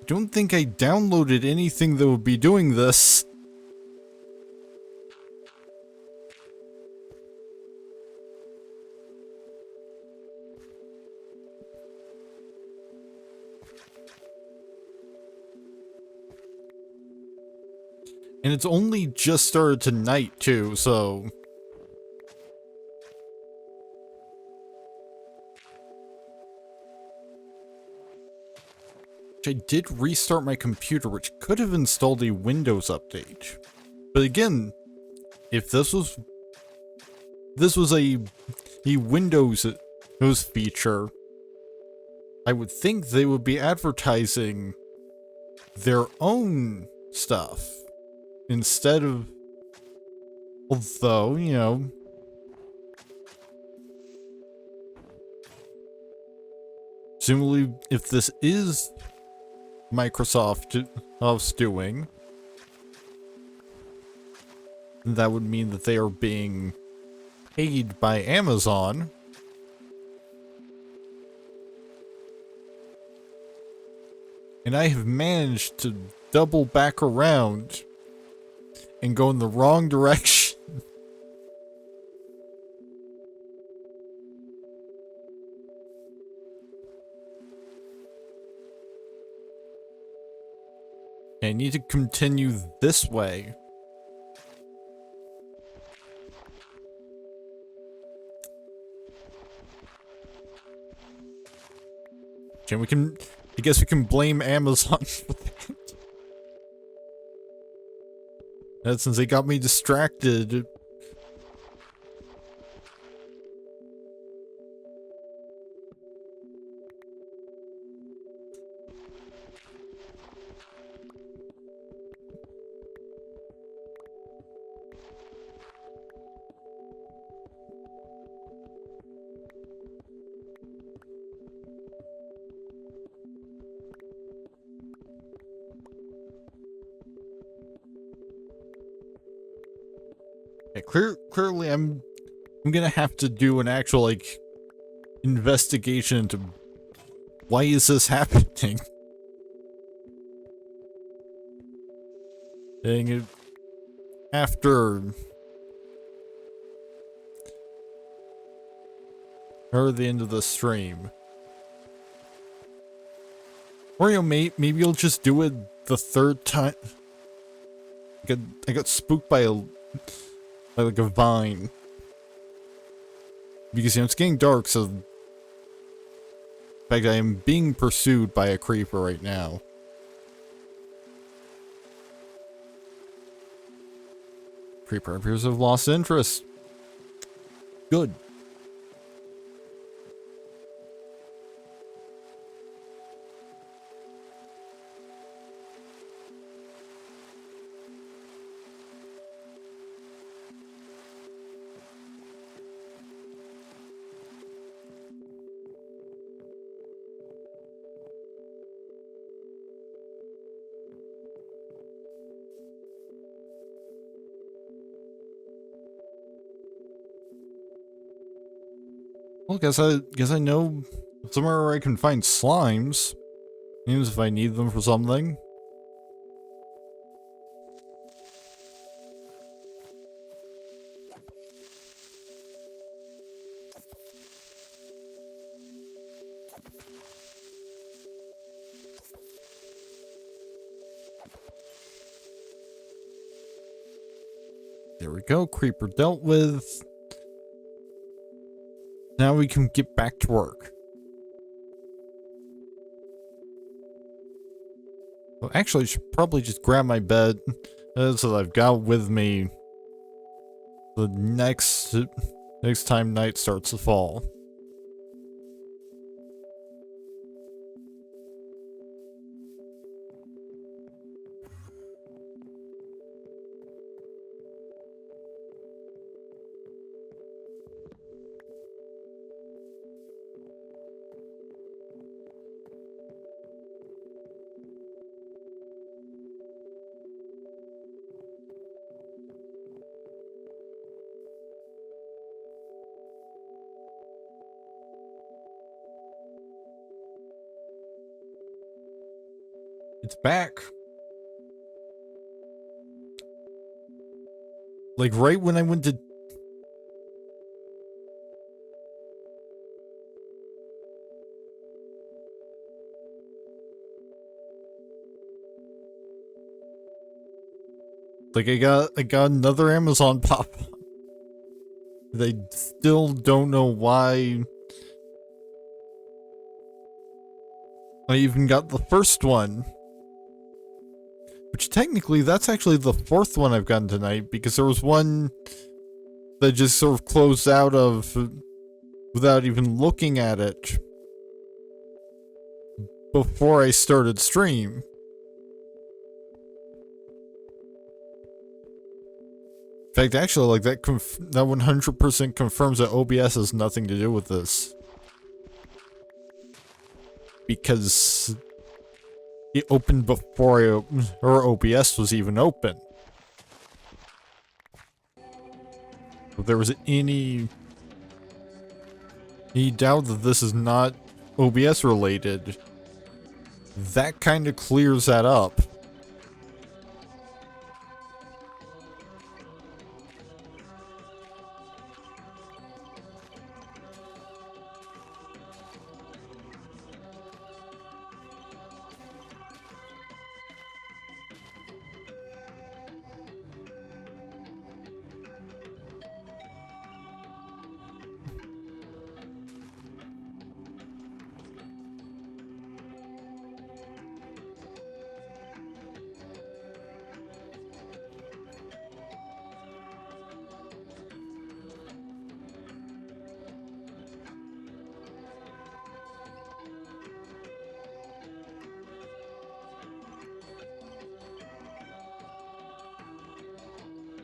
downloaded anything that would be doing this. And it's only just started tonight, too, so... I did restart my computer, which could have installed a Windows update. But again, if this was a Windows feature, I would think they would be advertising their own stuff instead of, although, you know, presumably if this is Microsoft's doing, that would mean that they are being paid by Amazon. And I have managed to double back around and go in the wrong direction. I need to continue this way. Okay, I guess we can blame Amazon for that. That's since they got me distracted. Yeah, clearly I'm gonna have to do an actual, like, investigation into why is this happening. Dang it. After or the end of the stream. Or, you know, maybe you'll just do it the third time. I got spooked by like a vine. Because, you know, it's getting dark, so... In fact, I am being pursued by a creeper right now. Creeper appears to have lost interest. Good. Well, guess I know somewhere where I can find slimes. Means if I need them for something. There we go. Creeper dealt with. Now we can get back to work. Well, actually, I should probably just grab my bed so that I've got with me the next time night starts to fall. It's back. Like right when I went to... Like I got another Amazon pop. They still don't know why I even got the first one. Which technically, that's actually the fourth one I've gotten tonight, because there was one that just sort of closed out of without even looking at it before I started stream. In fact, actually, like that 100% confirms that OBS has nothing to do with this. Because it opened before OBS was even open. If there was any doubt that this is not OBS related, that kind of clears that up.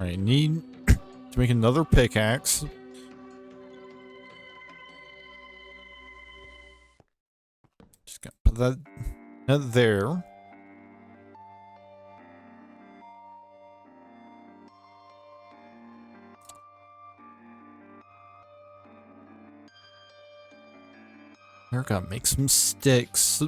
I need to make another pickaxe. Just gotta put that there. Here, gotta make some sticks.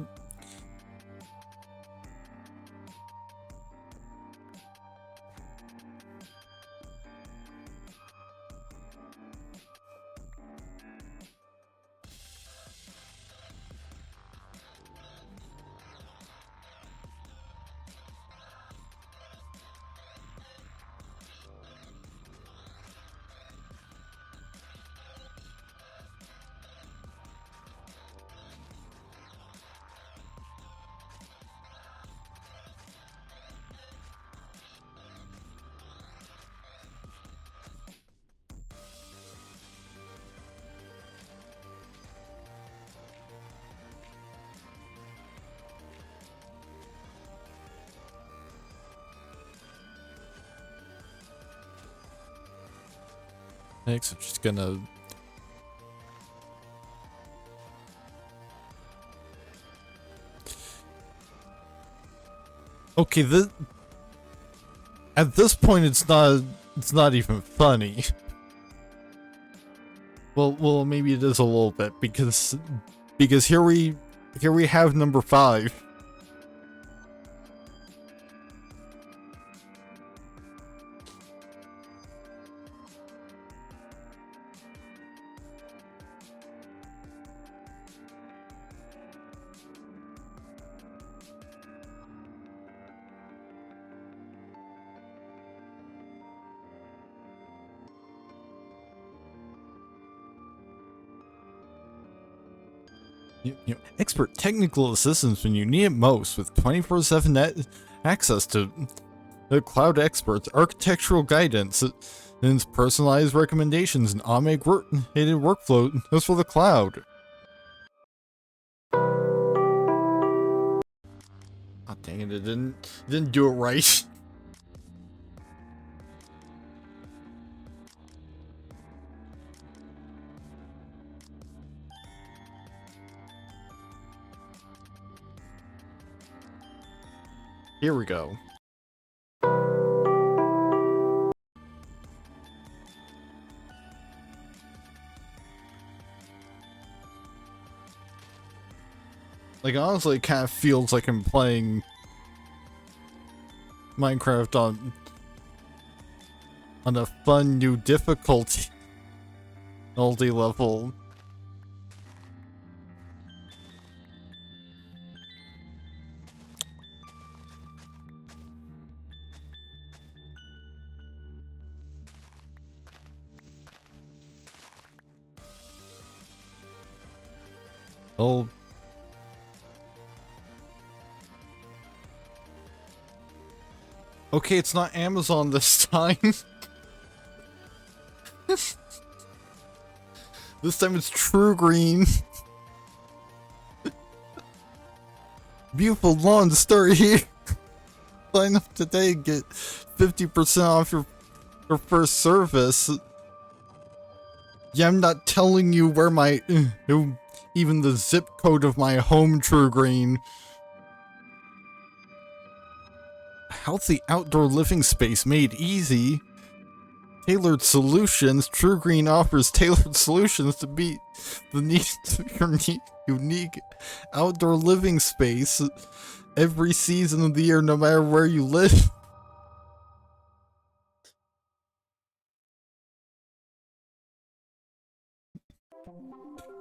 Next, I'm just gonna... Okay, at this point, it's not even funny. Well, maybe it is a little bit, because here we have number 5. Expert technical assistance when you need it most, with 24/7 net access to the cloud experts, architectural guidance, and personalized recommendations, and automated workflow. That's for the cloud. Oh dang it! It didn't do it right. Here we go. Like, honestly, it kind of feels like I'm playing Minecraft on a fun new difficulty level. Oh. Okay, it's not Amazon this time. This time it's True Green. Beautiful lawn to start here. Sign up today and get 50% off your first service. Yeah, I'm not telling you where my even the zip code of my home, True Green. Healthy outdoor living space made easy. Tailored solutions. True Green offers tailored solutions to meet the needs of your unique outdoor living space every season of the year, no matter where you live.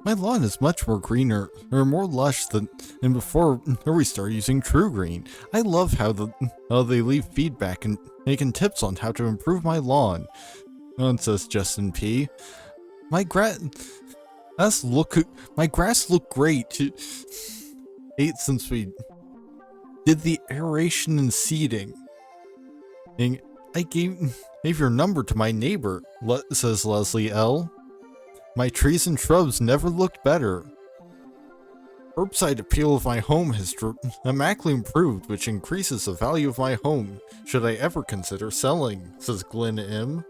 My lawn is much more greener, or more lush than before we started using True Green. I love how they leave feedback and making tips on how to improve my lawn. Says Justin P. My grass look great. Since we did the aeration and seeding. And I gave your number to my neighbor, says Leslie L. My trees and shrubs never looked better. Herbicide appeal of my home has dramatically improved, which increases the value of my home, should I ever consider selling, says Glenn M.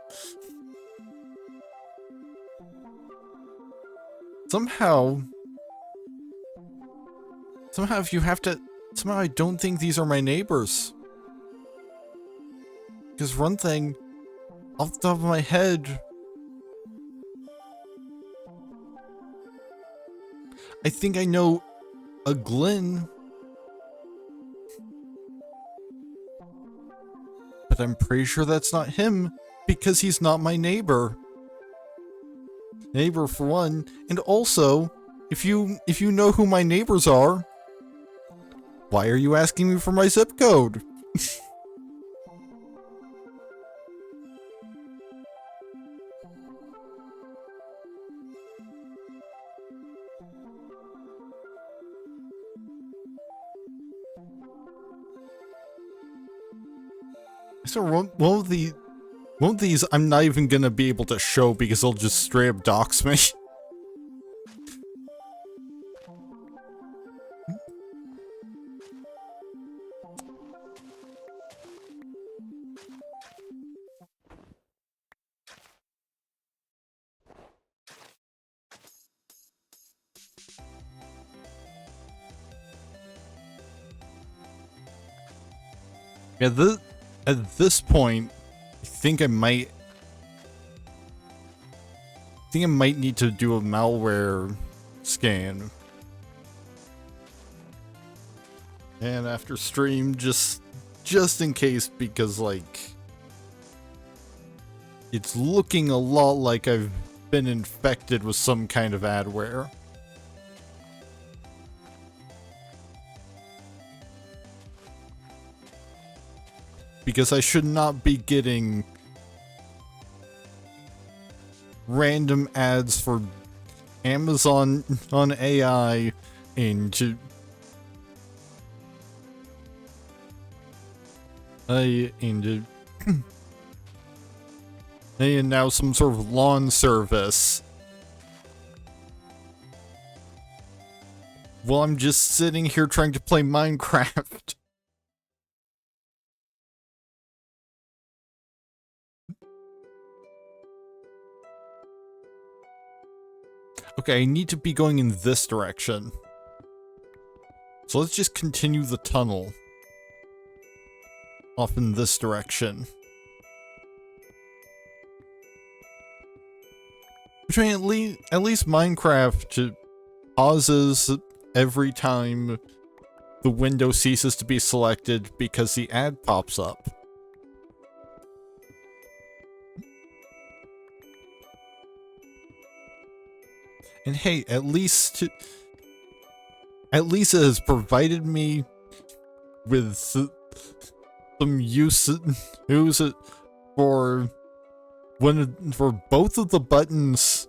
Somehow if you have to... Somehow I don't think these are my neighbors. Because one thing, off the top of my head... I think I know a Glenn, but I'm pretty sure that's not him because he's not my neighbor. Neighbor for one, and also, if you know who my neighbors are, why are you asking me for my zip code? So one of these I'm not even gonna be able to show because they'll just straight up dox me. Yeah, at this point, I think I might need to do a malware scan. And after stream, just in case, because like it's looking a lot like I've been infected with some kind of adware. Because I should not be getting random ads for Amazon on AI and and and now some sort of lawn service. Well, I'm just sitting here trying to play Minecraft. Okay, I need to be going in this direction. So let's just continue the tunnel. Off in this direction. Which I mean, at least Minecraft pauses every time the window ceases to be selected because the ad pops up. And hey, at least it has provided me with some use for both of the buttons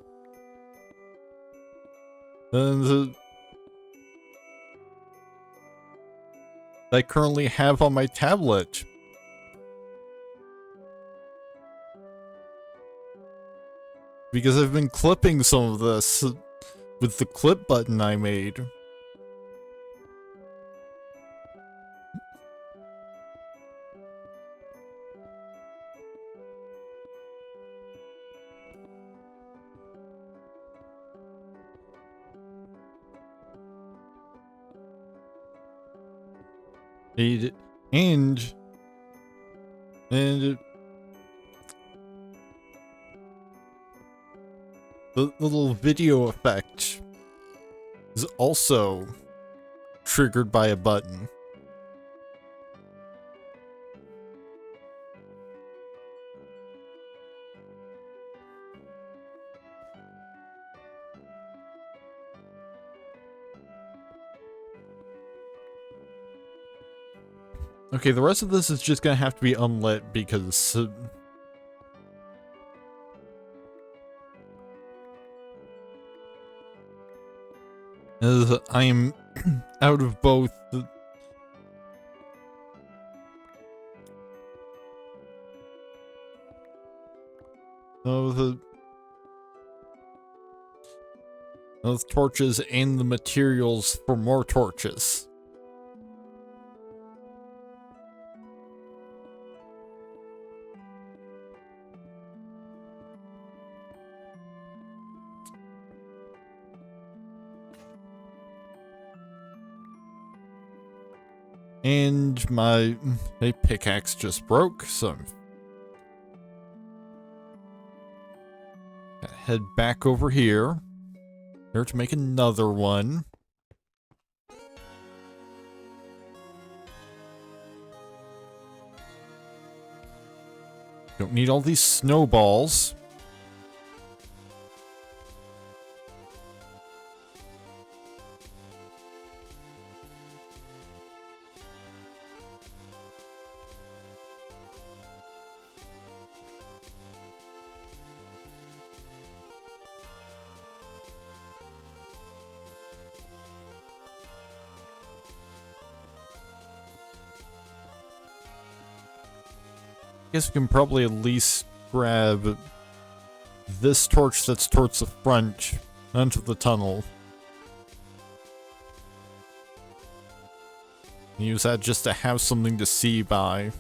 that I currently have on my tablet. Because I've been clipping some of this with the clip button I made. And the little video effect is also triggered by a button. Okay, the rest of this is just gonna have to be unlit because as I'm out of both of torches and the materials for more torches. And my pickaxe just broke, so gotta head back over here to make another one. Don't need all these snowballs. Guess we can probably at least grab this torch that's towards the front onto the tunnel. Use that just to have something to see by.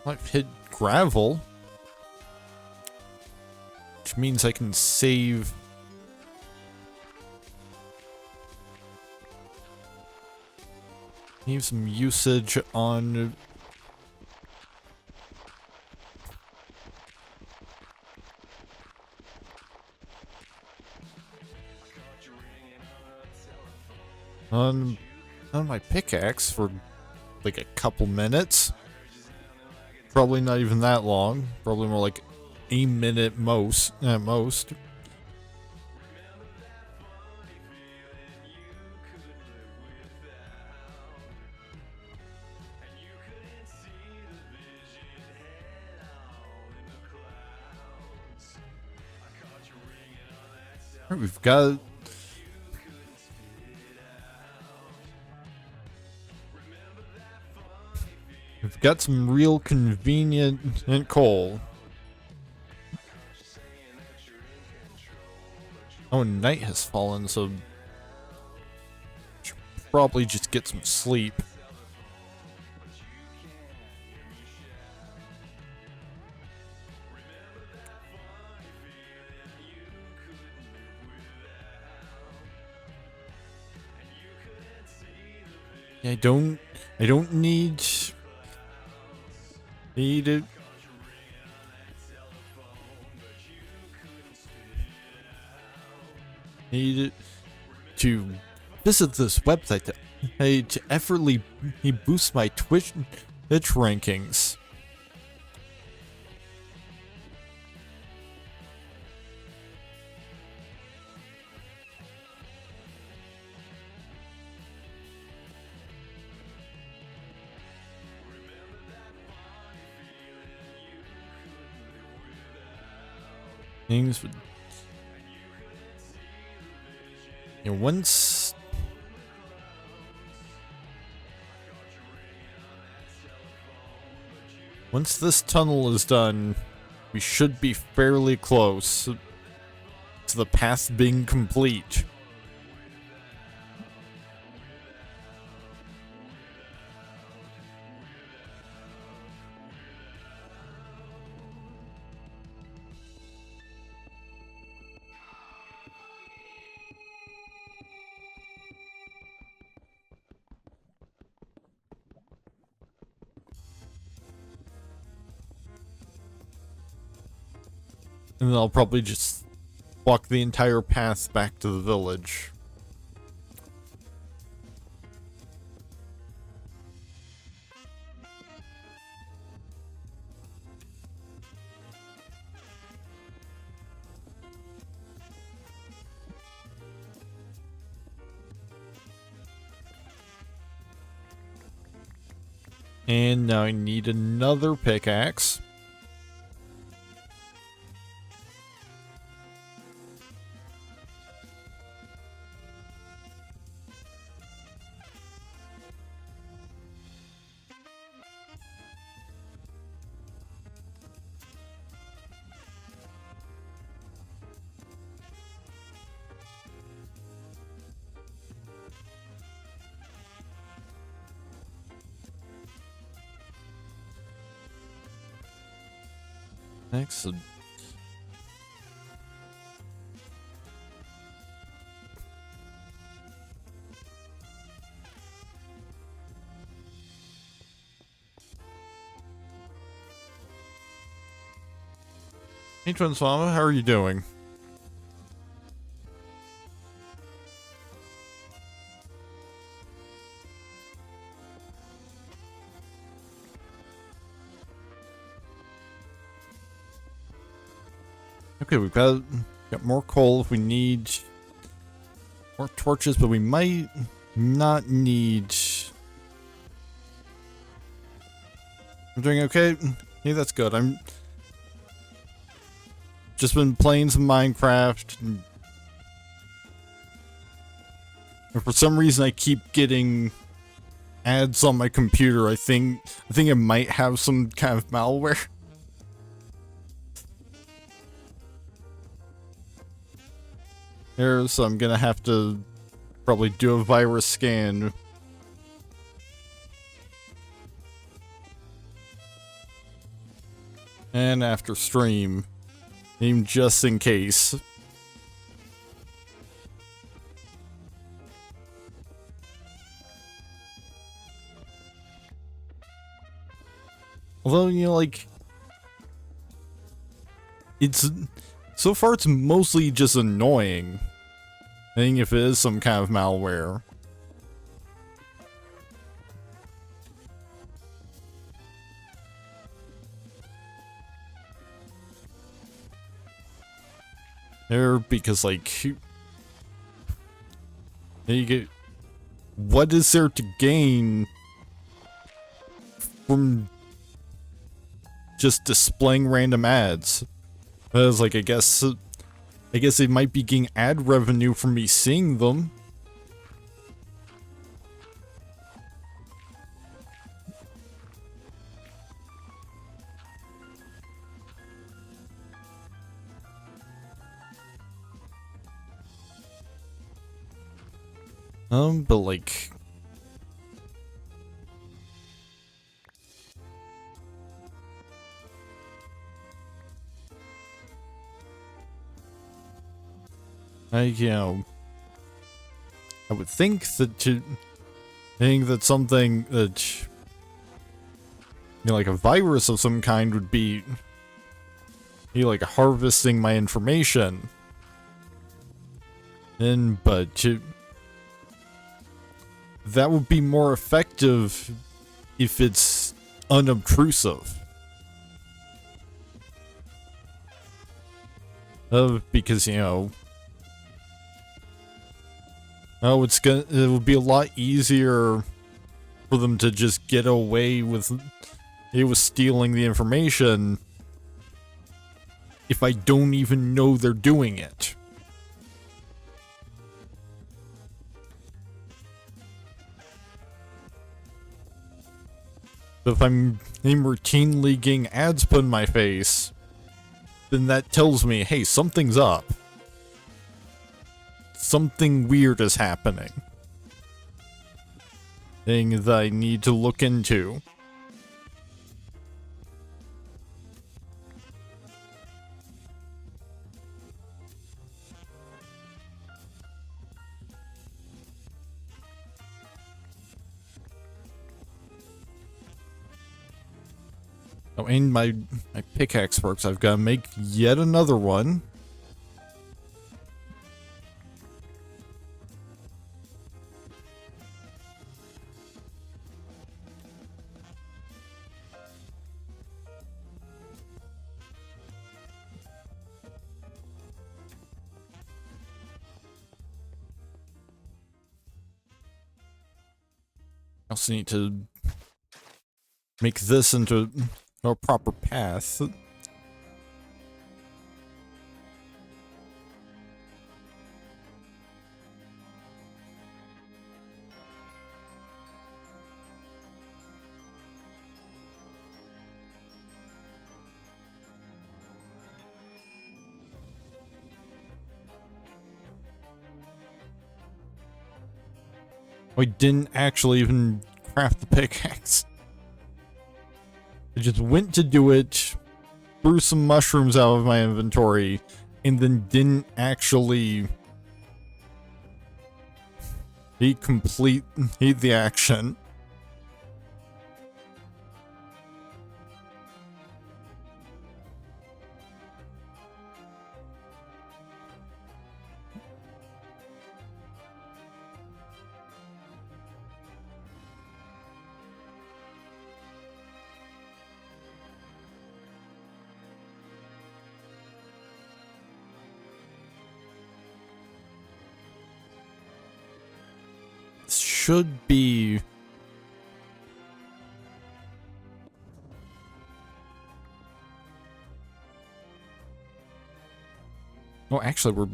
I've hit gravel, which means I can save some usage on my pickaxe for like a couple minutes. Probably not even that long. Probably more like a minute most at most. Alright, we've got some real convenient coal. Oh, night has fallen, so should probably just get some sleep. Yeah, I don't need it. Need it to visit this website to effortlessly boost my Twitch rankings. Things would, you know, once this tunnel is done, we should be fairly close to the path being complete. And then I'll probably just walk the entire path back to the village. And now I need another pickaxe. Excellent. Hey Transformer, how are you doing? Okay, we've got more coal if we need more torches, but we might not need. I'm doing okay. Hey, that's good. I'm just been playing some Minecraft, and for some reason I keep getting ads on my computer. I think it might have some kind of malware. Here, so I'm gonna have to probably do a virus scan. And after stream, even just in case. Although, you know, like, so far it's mostly just annoying. I think if it is some kind of malware. there because, like, you get, what is there to gain from just displaying random ads? I was like, I guess they might be getting ad revenue from me seeing them. But like, you know, I would think that something that, you know, like a virus of some kind would be, you know, like harvesting my information. But that would be more effective if it's unobtrusive. Because, you know, it would be a lot easier for them to just get away with stealing the information if I don't even know they're doing it. If I'm routinely getting ads put in my face, then that tells me, hey, something's up. Something weird is happening. Thing that I need to look into. Oh, and my pickaxe works. I've got to make yet another one. I also need to make this into a proper path. I didn't actually even craft the pickaxe. I just went to do it, threw some mushrooms out of my inventory, and then didn't actually complete the action. Should be oh, actually, we're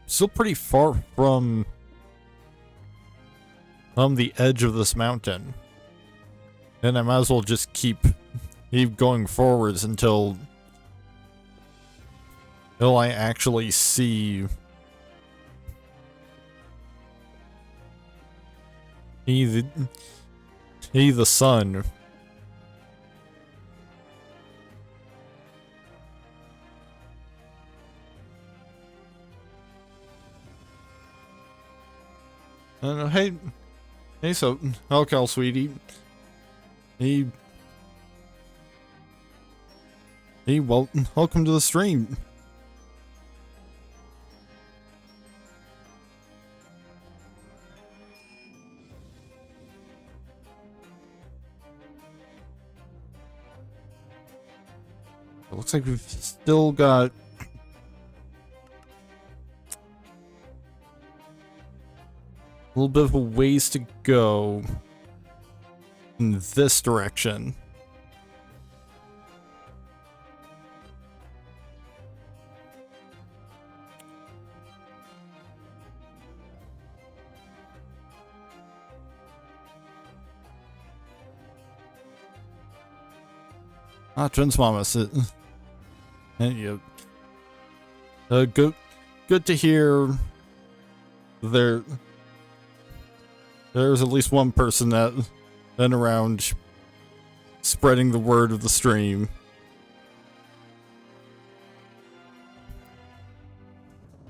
still pretty far from the edge of this mountain, and I might as well just keep going forwards until I actually see the sun. Hey, so, okay, sweetie. Hey, well, welcome to the stream. It looks like we've still got little bit of a ways to go in this direction. Twins Mama said, yeah. Good to hear there's at least one person that been around spreading the word of the stream.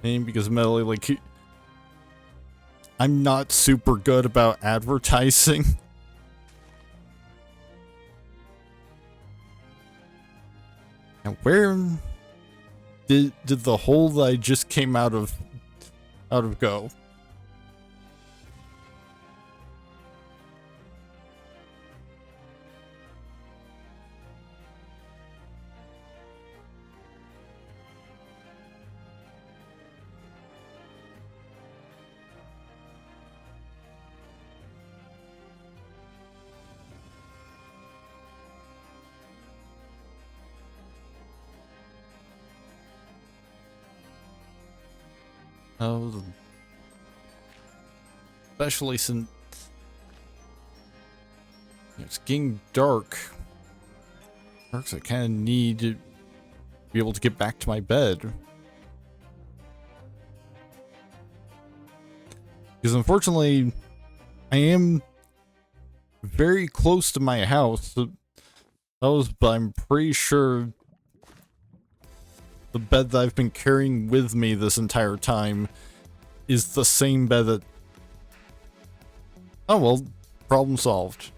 And because Melly, like, I'm not super good about advertising. And where did the hole that I just came out of go? Oh, especially since it's getting dark. So I kind of need to be able to get back to my bed. Because unfortunately, I am very close to my house. But I'm pretty sure the bed that I've been carrying with me this entire time is the same bed that... Oh well, problem solved.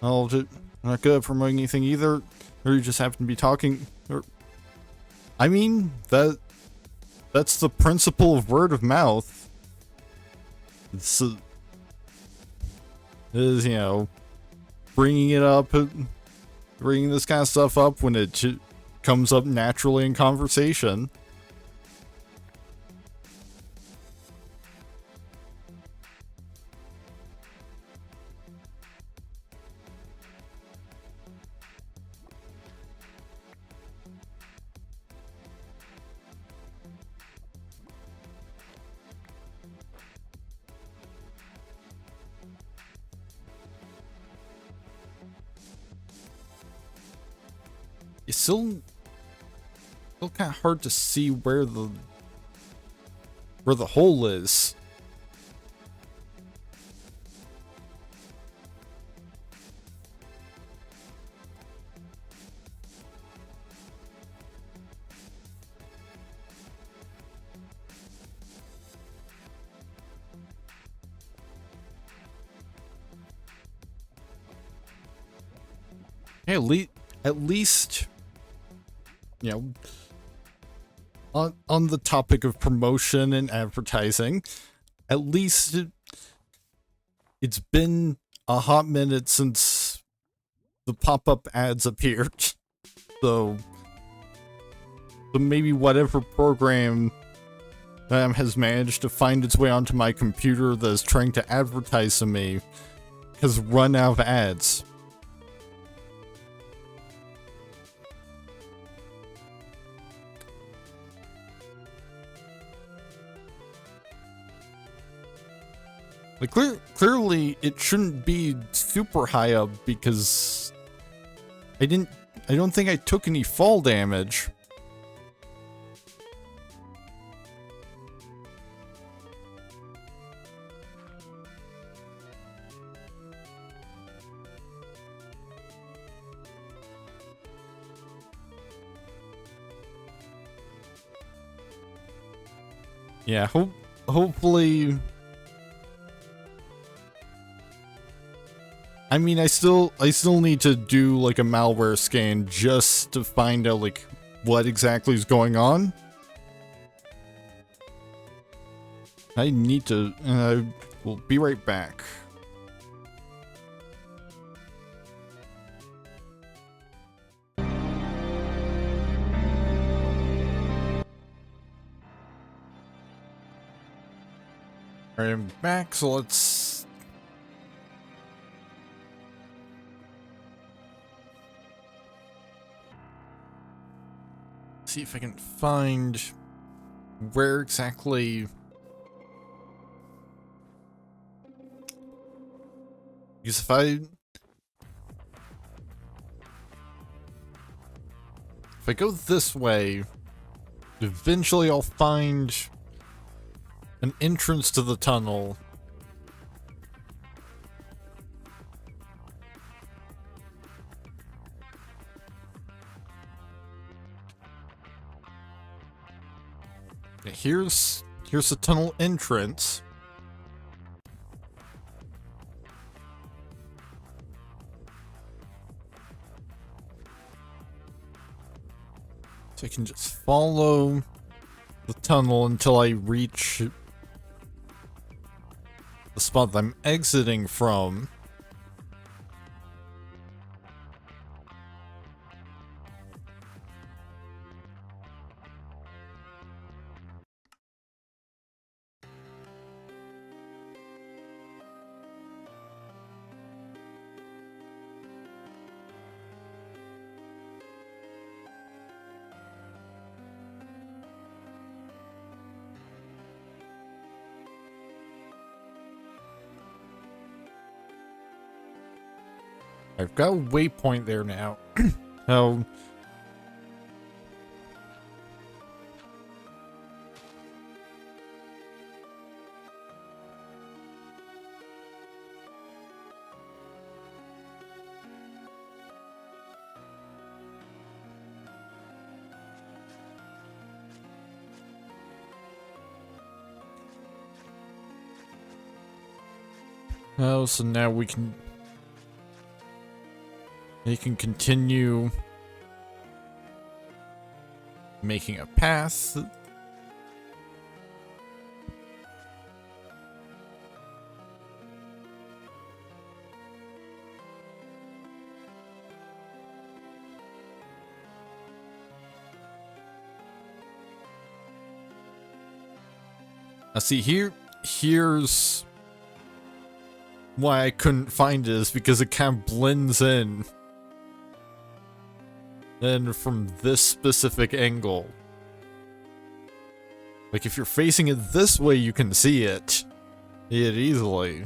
Oh, not good at promoting anything either, or you just happen to be talking, or... I mean, that's the principle of word of mouth. It's, is, you know, bringing it up, bringing this kind of stuff up when it comes up naturally in conversation. It's still kind of hard to see where the hole is. Hey, at least, you know, on the topic of promotion and advertising, at least it's been a hot minute since the pop-up ads appeared. So maybe whatever program has managed to find its way onto my computer that is trying to advertise to me has run out of ads. Like, clearly it shouldn't be super high up because I don't think I took any fall damage. Yeah, hopefully... I mean, I still need to do, like, a malware scan just to find out, like, what exactly is going on. I need to... we'll be right back. Alright, I'm back, so let's... see if I can find where exactly... because if I go this way, eventually I'll find an entrance to the tunnel. Here's the tunnel entrance. So I can just follow the tunnel until I reach the spot that I'm exiting from. I've got a waypoint there now. Oh. Oh, so now we can continue making a path. Now see here's why I couldn't find it, is because it kind of blends in. And from this specific angle. Like if you're facing it this way, you can see it easily.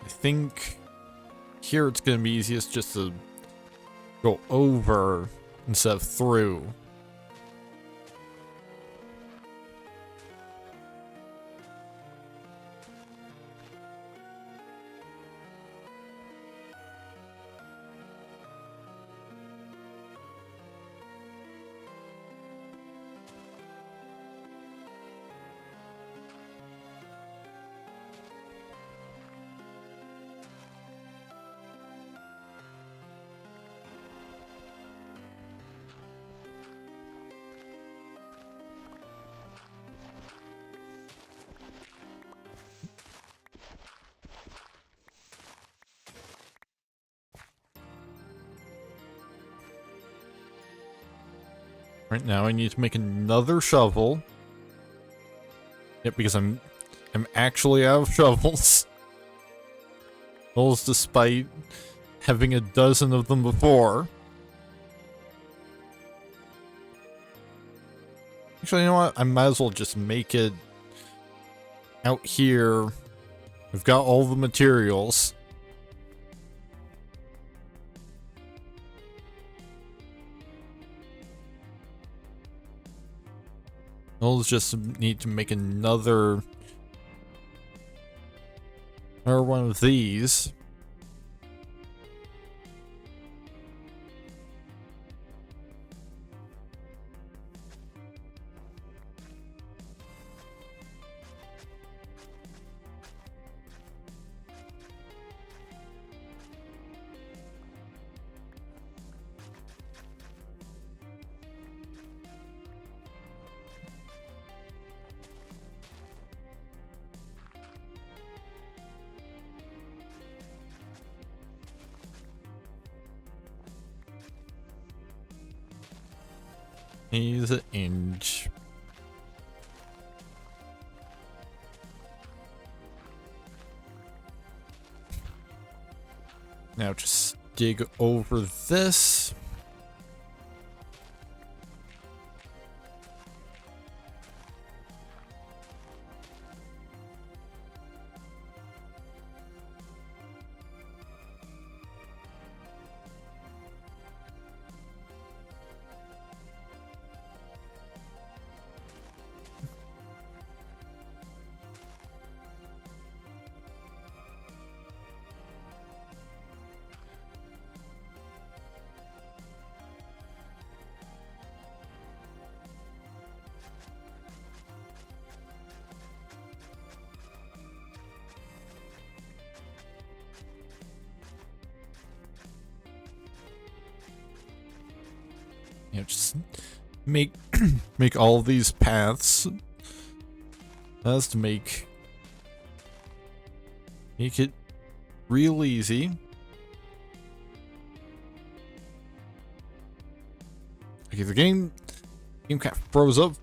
I think here it's going to be easiest just to go over instead of through. Right now I need to make another shovel. Yep, because I'm actually out of shovels. Shovels despite having a dozen of them before. Actually, you know what? I might as well just make it out here. We've got all the materials. We'll just need to make another one of these. He's an inch. Now just dig over this. You know, just make make all of these paths. That's to make it real easy. Okay, the game kind of froze up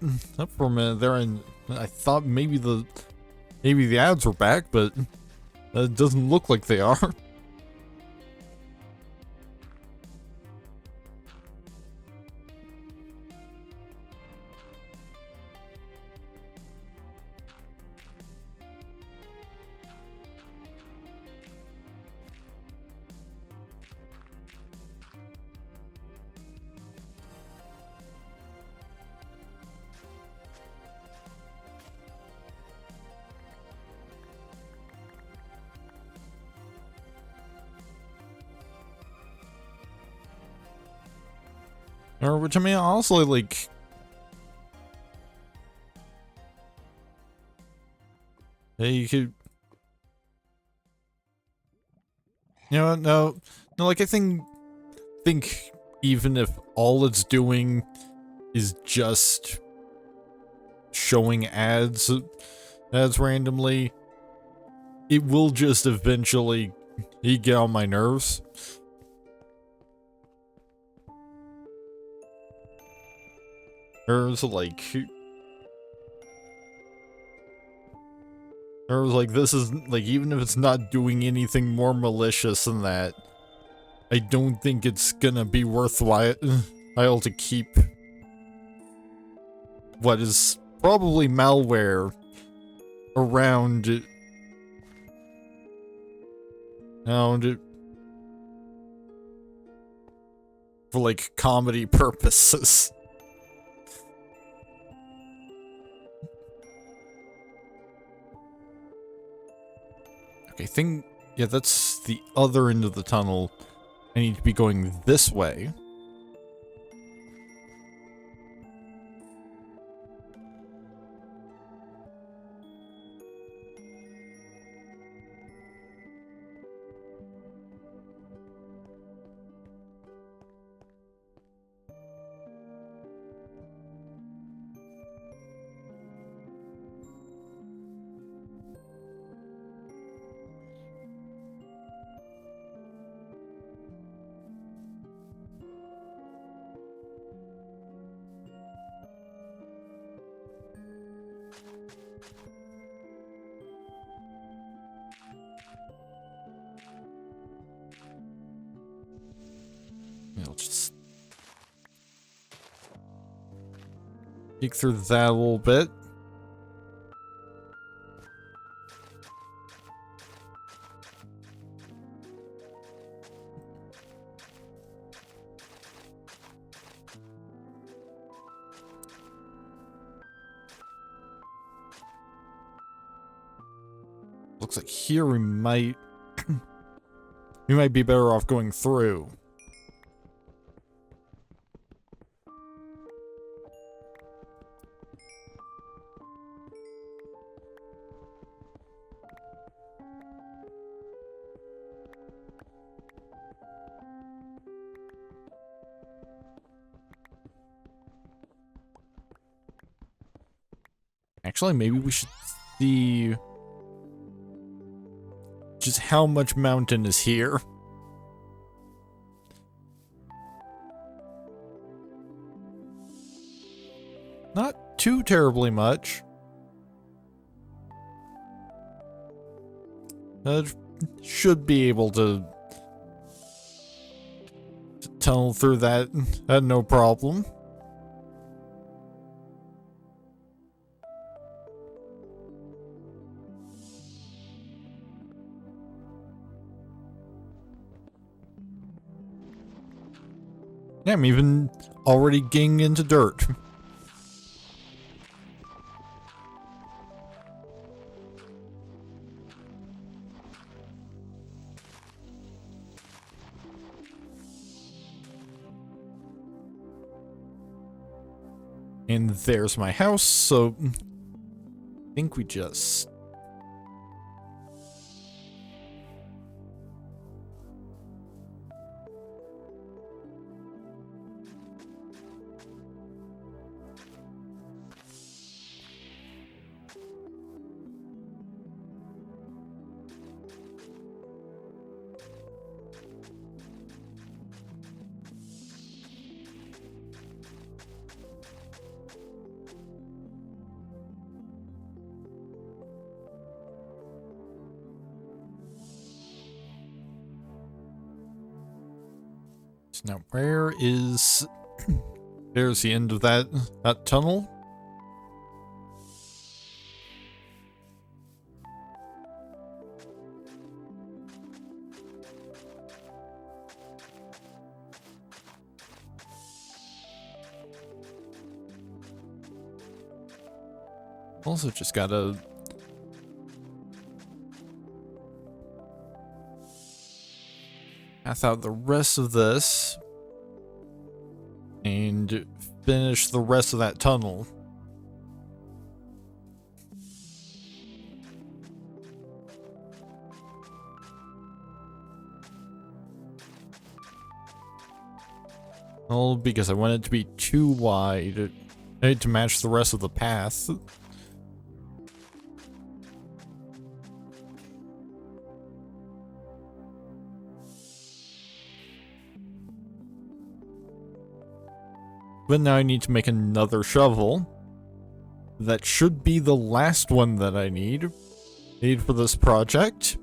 for a minute there, and I thought maybe the ads were back, but it doesn't look like they are. Or, which I mean, honestly, like, hey, you could, you know, no, like, I think even if all it's doing is just showing ads randomly, it will just eventually get on my nerves. There's like, this is like, even if it's not doing anything more malicious than that, I don't think it's gonna be worthwhile to keep what is probably malware around for like comedy purposes. Okay, yeah, that's the other end of the tunnel. I need to be going this way. I'll just dig through that a little bit. Looks like here we might be better off going through. Actually, maybe we should see just how much mountain is here. too terribly much. Should be able to tunnel through that at no problem. Yeah, I'm even already getting into dirt. And there's my house, so I think we just... Now, where is... There's the end of that tunnel. Also just gotta... path out the rest of this. And finish the rest of that tunnel. Well, because I want it to be too wide. I need to match the rest of the path. But now I need to make another shovel. That should be the last one that I need for this project.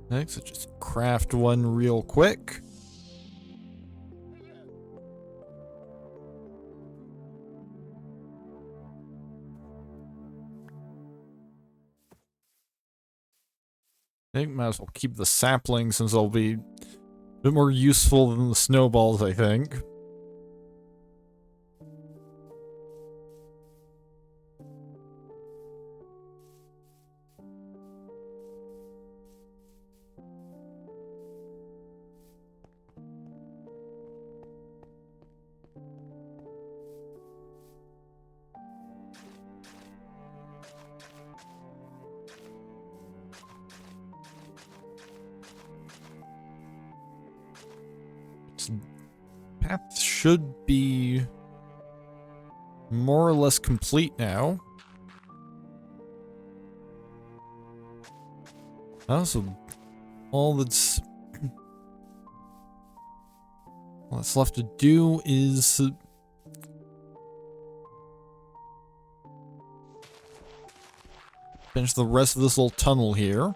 Next, I'll just craft one real quick. I think might as well keep the saplings since they'll be a bit more useful than the snowballs, I think. Path should be more or less complete now. Also, all that's left to do is finish the rest of this little tunnel here.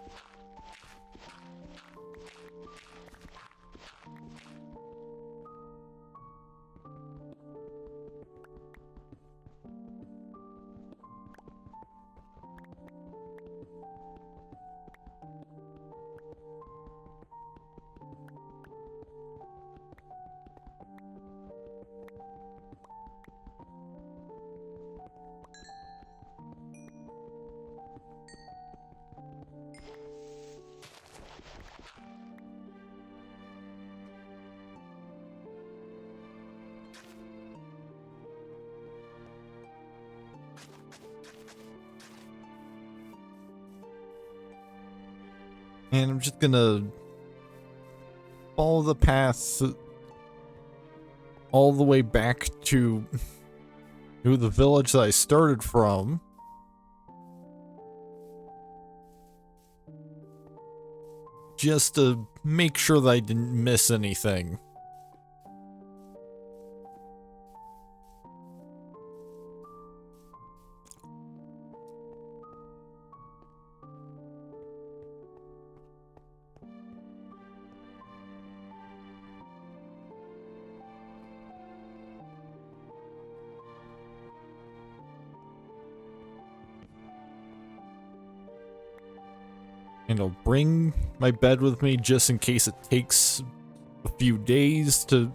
And I'm just gonna follow the path all the way back to to the village that I started from. Just to make sure that I didn't miss anything. And I'll bring my bed with me just in case it takes a few days to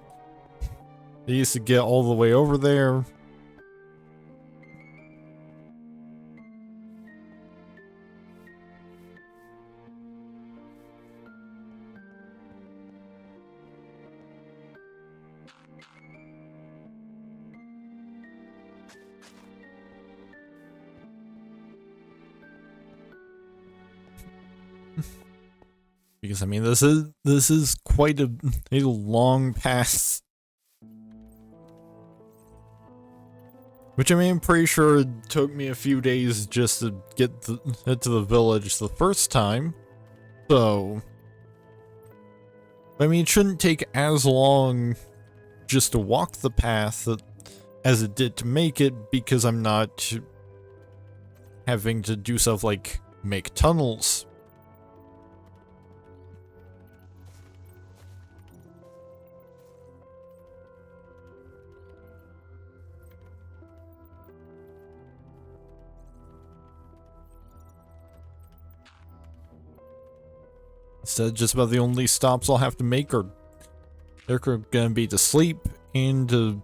get all the way over there. Because I mean, this is quite a long path. Which I mean, I'm pretty sure it took me a few days just to head to the village the first time. So, I mean, it shouldn't take as long just to walk the path as it did to make it, because I'm not having to do stuff like make tunnels. Instead, just about the only stops I'll have to make are they're gonna be to sleep and to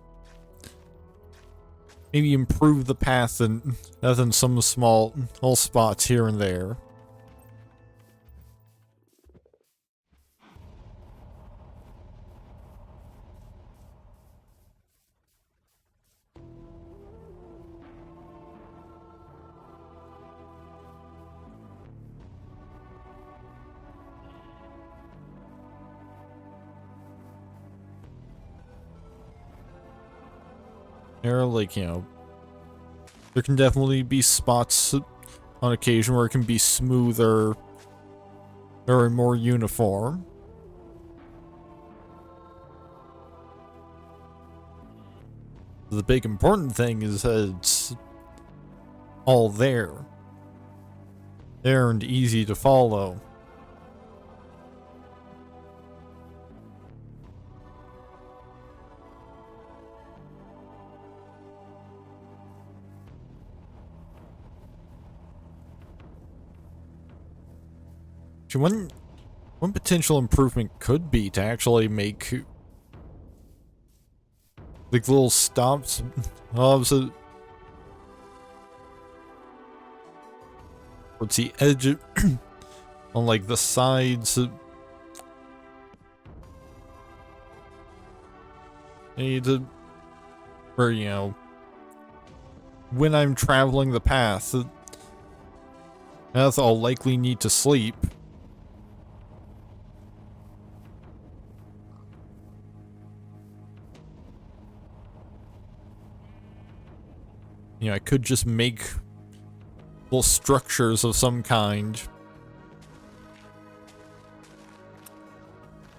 maybe improve the path and other than some small spots here and there. There are, like, you know, there can definitely be spots on occasion where it can be smoother or more uniform. The big important thing is that it's all there. There and easy to follow. One potential improvement could be to actually make like little stops towards the edge on like the sides. Need to, where, you know, when I'm traveling the path, I'll likely need to sleep. You know, I could just make little structures of some kind.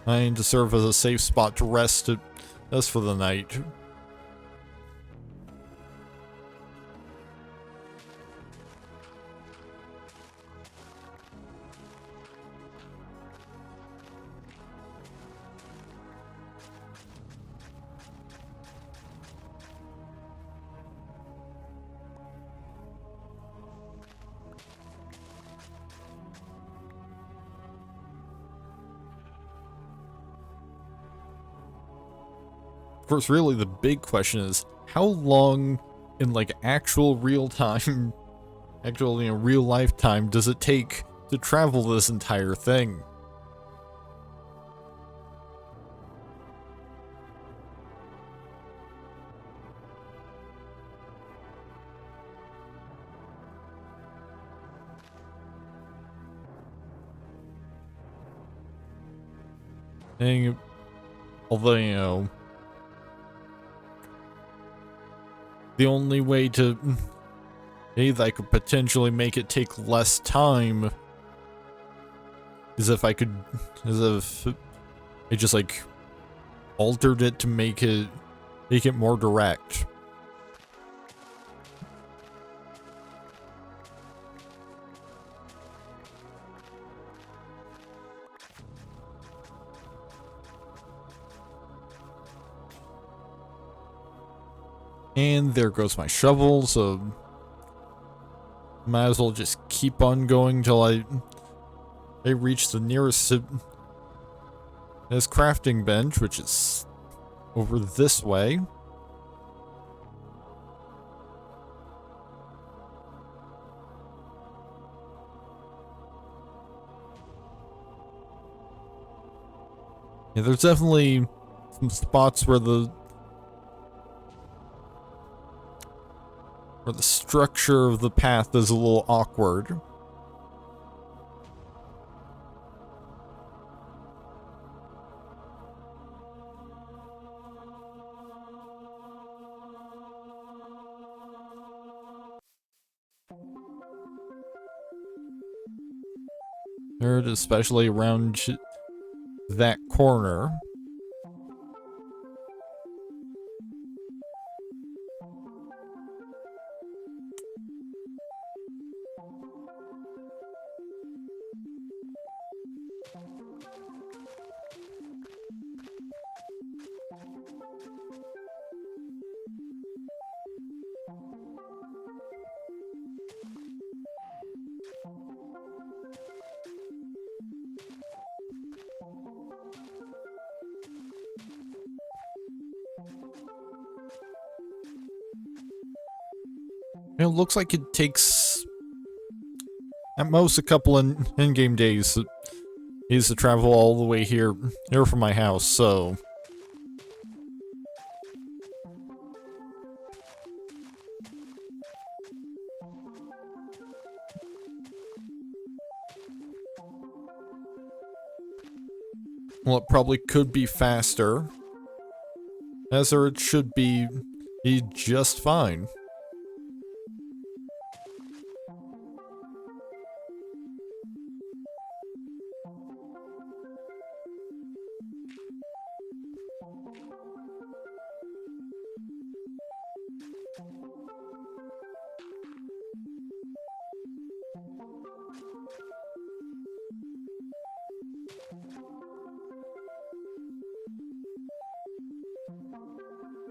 I need to serve as a safe spot to rest for the night. Of course, really the big question is, how long in like actual real time, actual, you know, real life time does it take to travel this entire thing? And although, you know, the only way to... that I could potentially make it take less time is if I could... is if I just, like, altered it to make it more direct. And there goes my shovel, so might as well just keep on going till I reach the nearest this crafting bench, which is over this way. Yeah, there's definitely some spots where the structure of the path is a little awkward. There it is, especially around that corner. It looks like it takes at most a couple in-game days to travel all the way here from my house, so well, it probably could be faster, as or it should be just fine.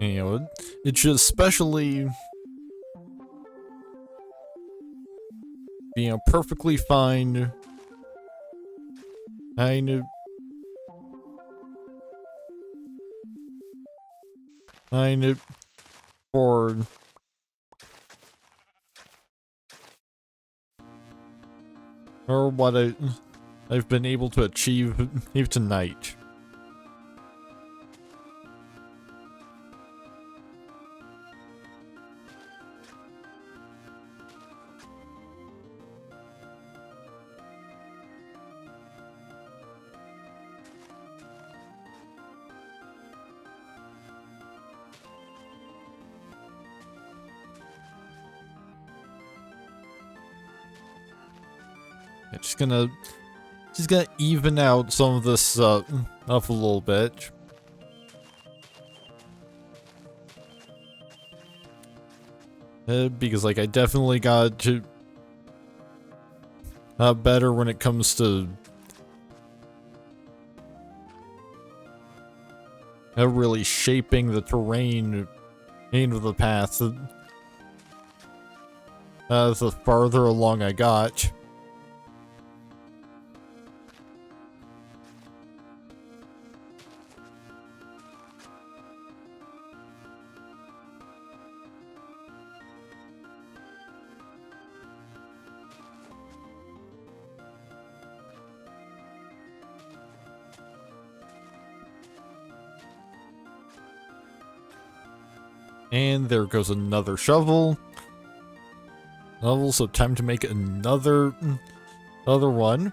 You know, it should especially be, perfectly fine. Kind of for what I've been able to achieve even tonight. Yeah, just gonna even out some of this up a little bit. Because like I definitely got to better when it comes to really shaping the terrain of the path. The farther along I got. And there goes another shovel. So time to make another one.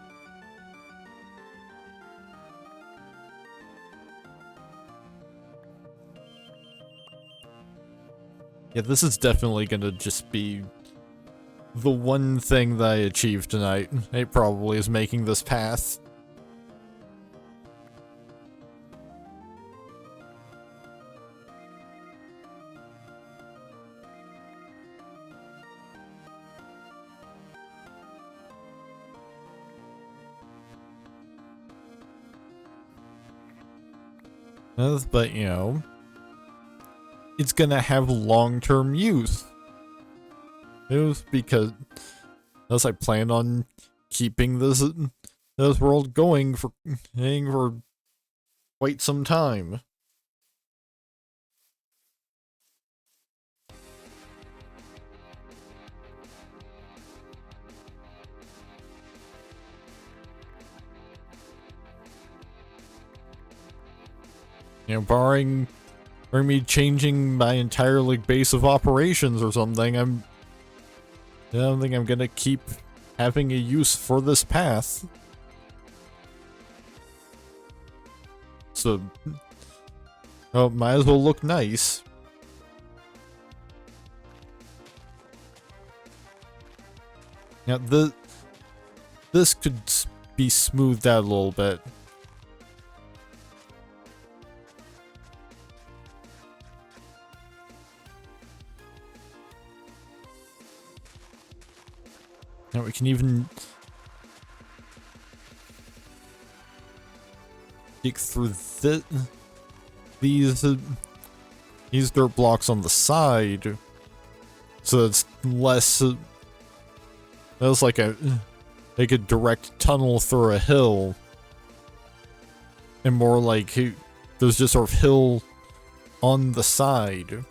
Yeah, this is definitely gonna just be the one thing that I achieved tonight. It probably is making this path. But, you know, it's gonna have long-term use. It was because I plan on keeping this world going for quite some time. You know, barring me changing my entire like base of operations or something, I don't think I'm gonna keep having a use for this path. So, oh, might as well look nice. Now, this could be smoothed out a little bit. Now we can even dig through these dirt blocks on the side, so it's less. That's like a direct tunnel through a hill, and more like there's just sort of hill on the side.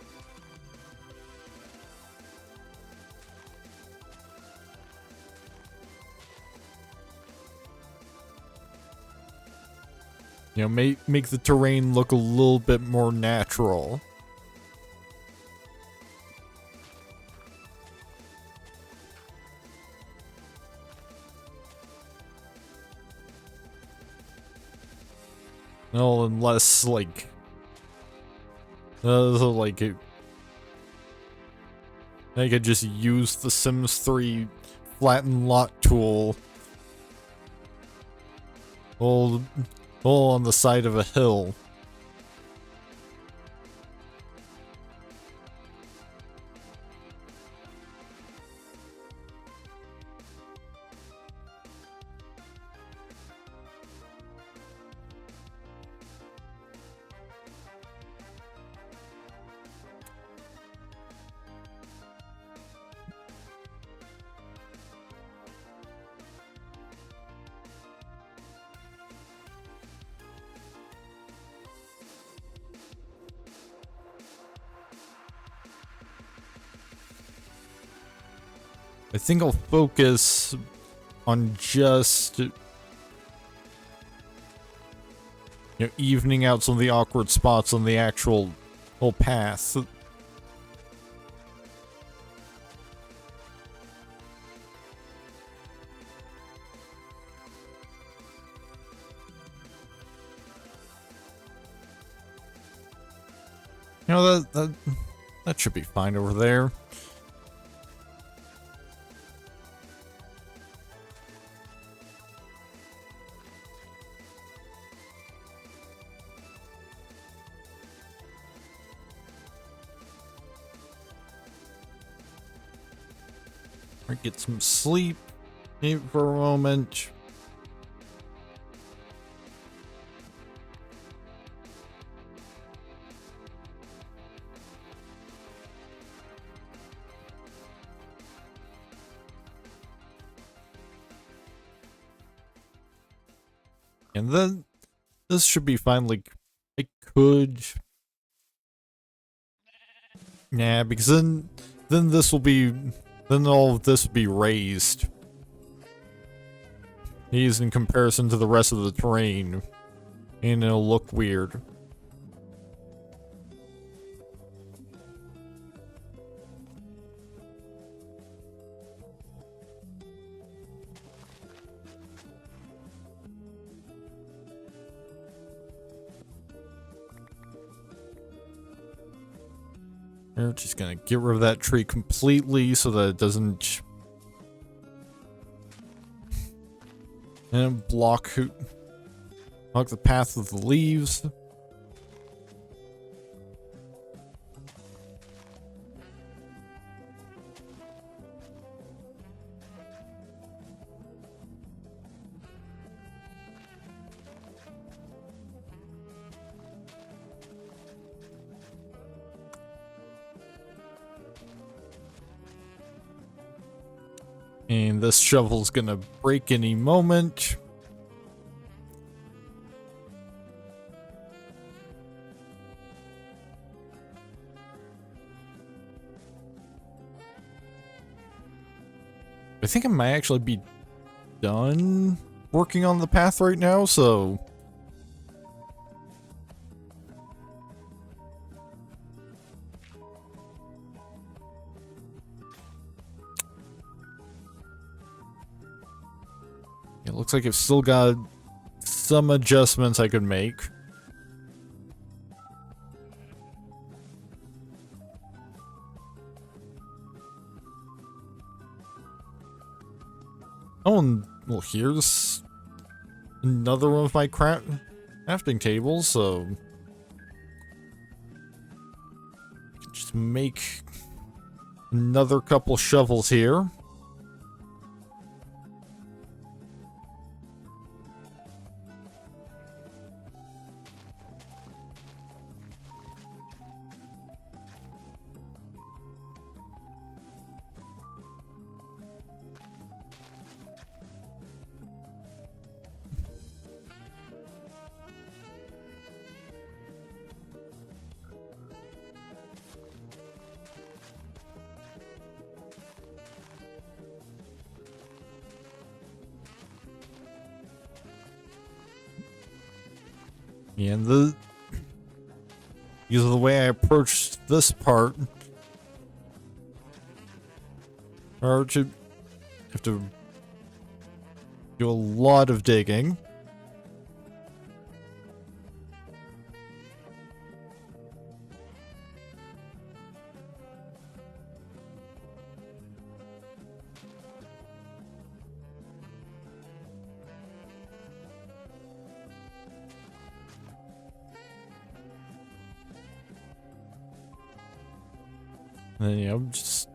You know, make the terrain look a little bit more natural. No, unless like, I could just use the Sims 3 flatten lot tool. All on the side of a hill. I think I'll focus on just, you know, evening out some of the awkward spots on the actual whole path. You know, that should be fine over there. Get some sleep for a moment. And then this should be fine. Like, I could, nah, because then this will be, then all of this will be raised. These in comparison to the rest of the terrain, and it'll look weird. We're just gonna get rid of that tree completely so that it doesn't and block the path with the leaves. And this shovel's gonna break any moment. I think I might actually be done working on the path right now, so... It looks like I've still got some adjustments I could make. Oh, and, well, here's another one of my crafting tables, so... I can just make another couple shovels here. And because of the way I approached this part, or to have to do a lot of digging. And then, you know, just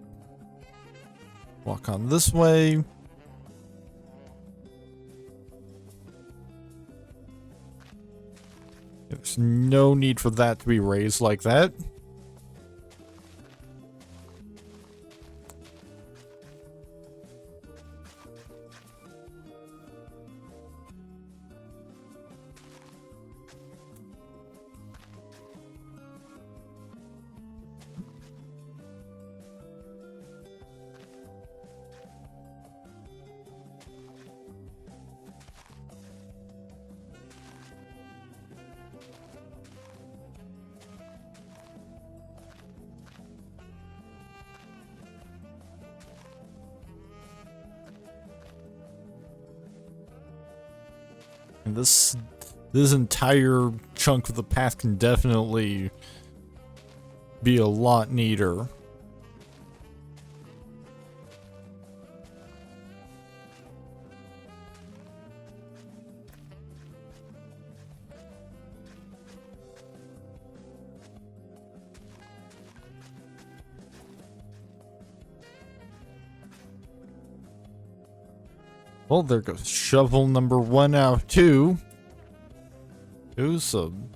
walk on this way. There's no need for that to be raised like that. And this entire chunk of the path can definitely be a lot neater. Well, there goes shovel number 1 out of 2. Awesome.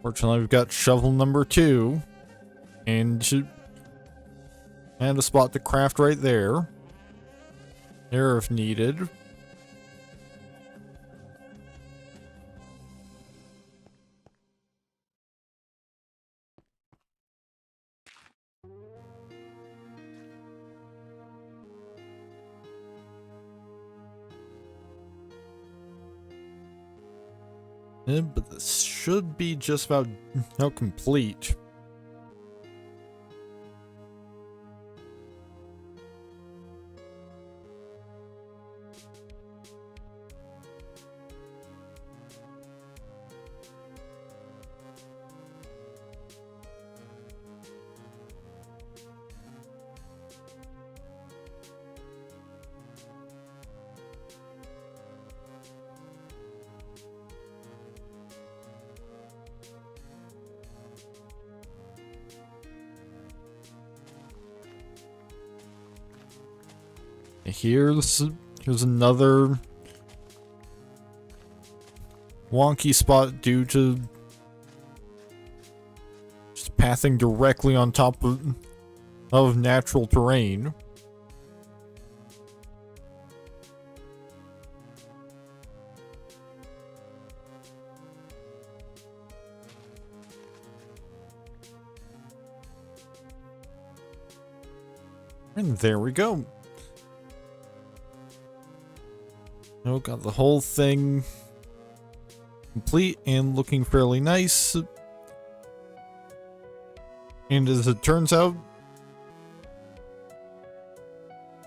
Fortunately, we've got shovel number 2. And a spot to craft right there. There if needed. But this should be just about complete. Here's another wonky spot due to just pathing directly on top of natural terrain. And there we go. Oh, got the whole thing complete and looking fairly nice. And as it turns out,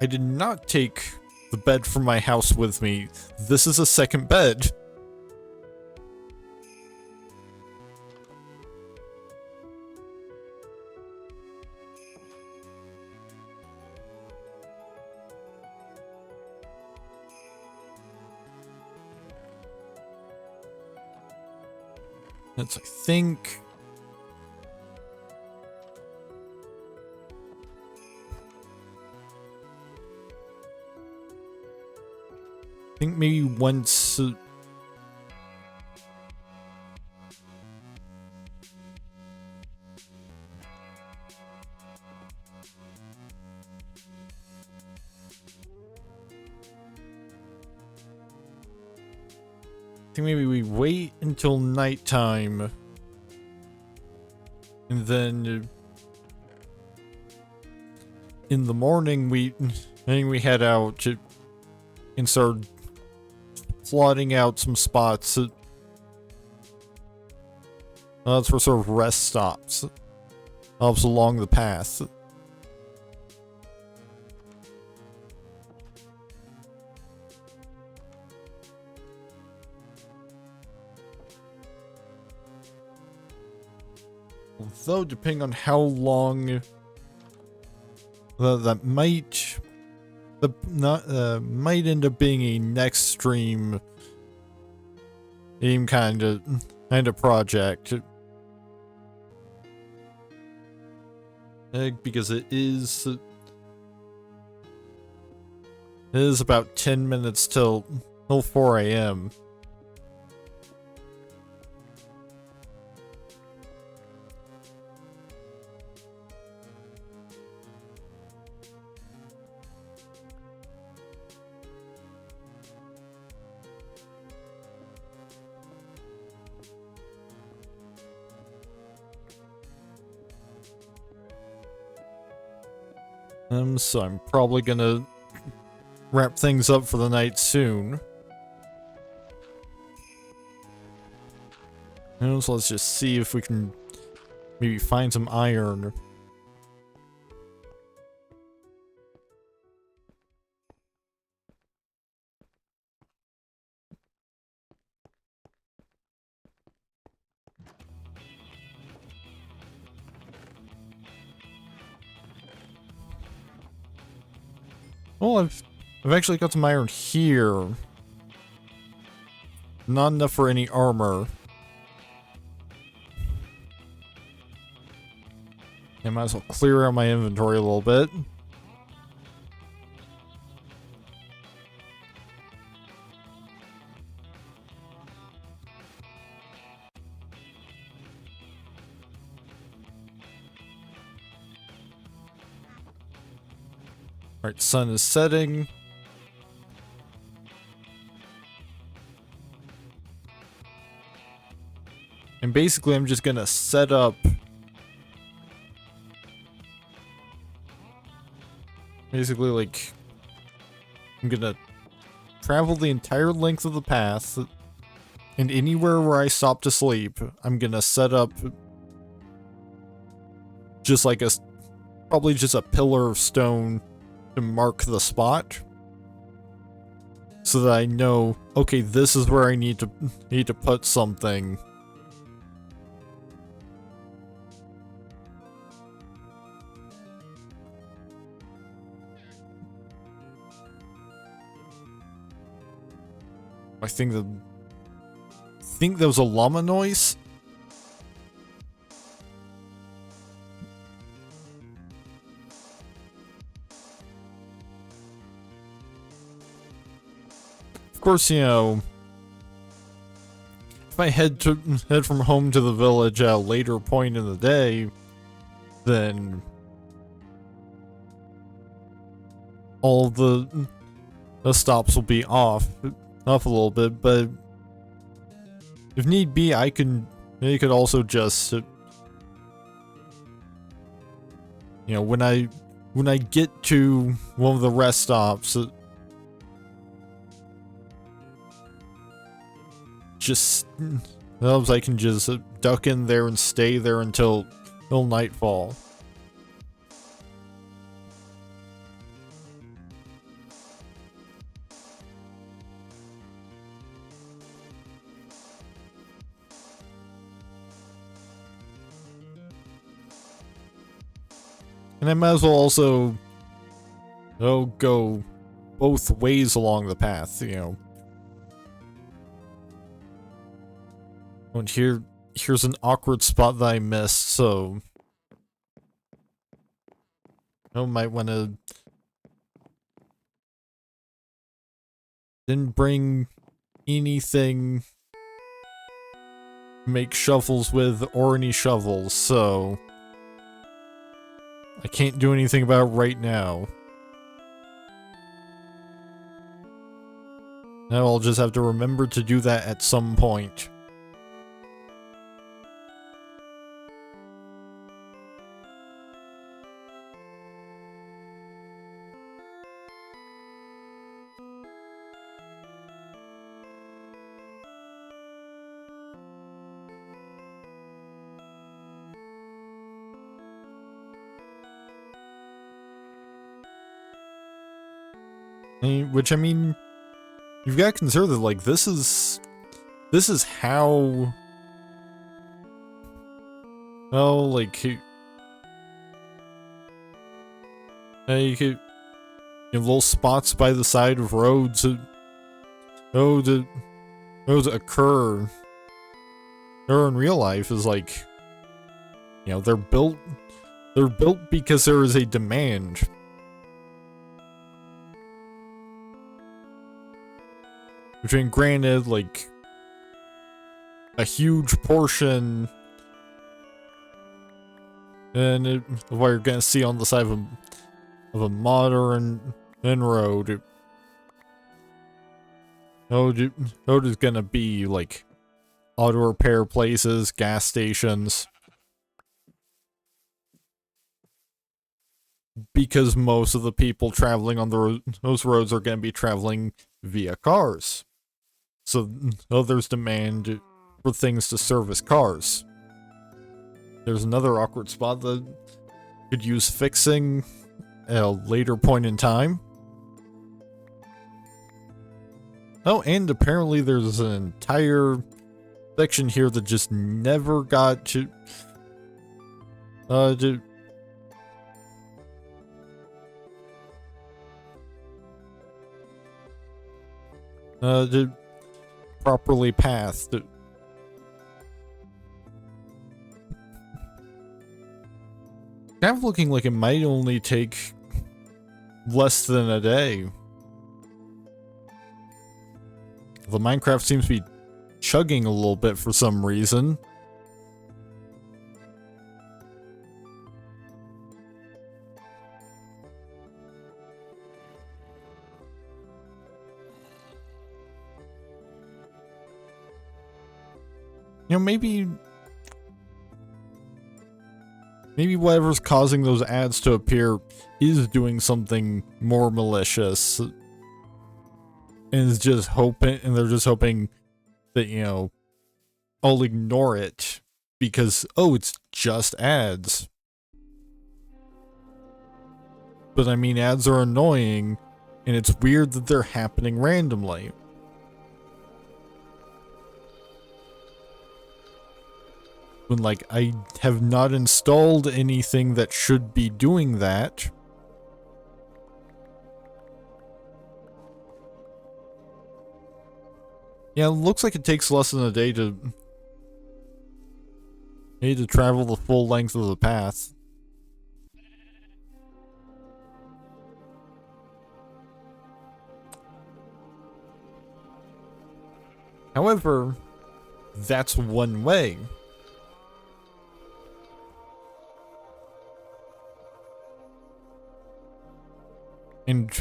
I did not take the bed from my house with me. This is a second bed. That's, I think... maybe once... I think maybe we wait until nighttime, and then in the morning we head out and start plotting out some spots. That's for sort of rest stops along the path. Although, depending on how long that might end up being a next stream kind of project, because it is about 10 minutes till 4 a.m. So I'm probably gonna wrap things up for the night soon. So let's just see if we can maybe find some iron. Well, I've actually got some iron here. Not enough for any armor. I might as well clear out my inventory a little bit. Alright, sun is setting. And basically I'm just gonna set up basically, like, I'm gonna travel the entire length of the path, and anywhere where I stop to sleep, I'm gonna set up just like probably just a pillar of stone to mark the spot, so that I know, okay, this is where I need to put something. I think there was a llama noise. course, you know, if I head from home to the village at a later point in the day, then all the stops will be off a little bit. But if need be, I could also just, you know, when I get to one of the rest stops, just I can just duck in there and stay there until nightfall. And I might as well also go both ways along the path, you know. And here's an awkward spot that I missed, so I might want to. Didn't bring anything to make shovels with or any shovels, so I can't do anything about it right now. Now I'll just have to remember to do that at some point. Which, I mean, you've got to consider that, like, this is how, well, like, you could, little spots by the side of roads, those occur, or in real life is like, you know, they're built because there is a demand. Which, I mean, granted, like, a huge portion, and what you're gonna see on the side of a modern road, is gonna be like auto repair places, gas stations, because most of the people traveling on those roads are gonna be traveling via cars. So, there's demand for things to service cars. There's another awkward spot that could use fixing at a later point in time. Oh, and apparently there's an entire section here that just never got to properly pathed. Kind of looking like it might only take less than a day. The Minecraft seems to be chugging a little bit for some reason. You know, maybe whatever's causing those ads to appear is doing something more malicious. And is just hoping, and they're just hoping that, you know, I'll ignore it because, oh, it's just ads. But I mean, ads are annoying, and it's weird that they're happening randomly. When, like, I have not installed anything that should be doing that. Yeah, it looks like it takes less than a day to travel the full length of the path. However, that's one way. And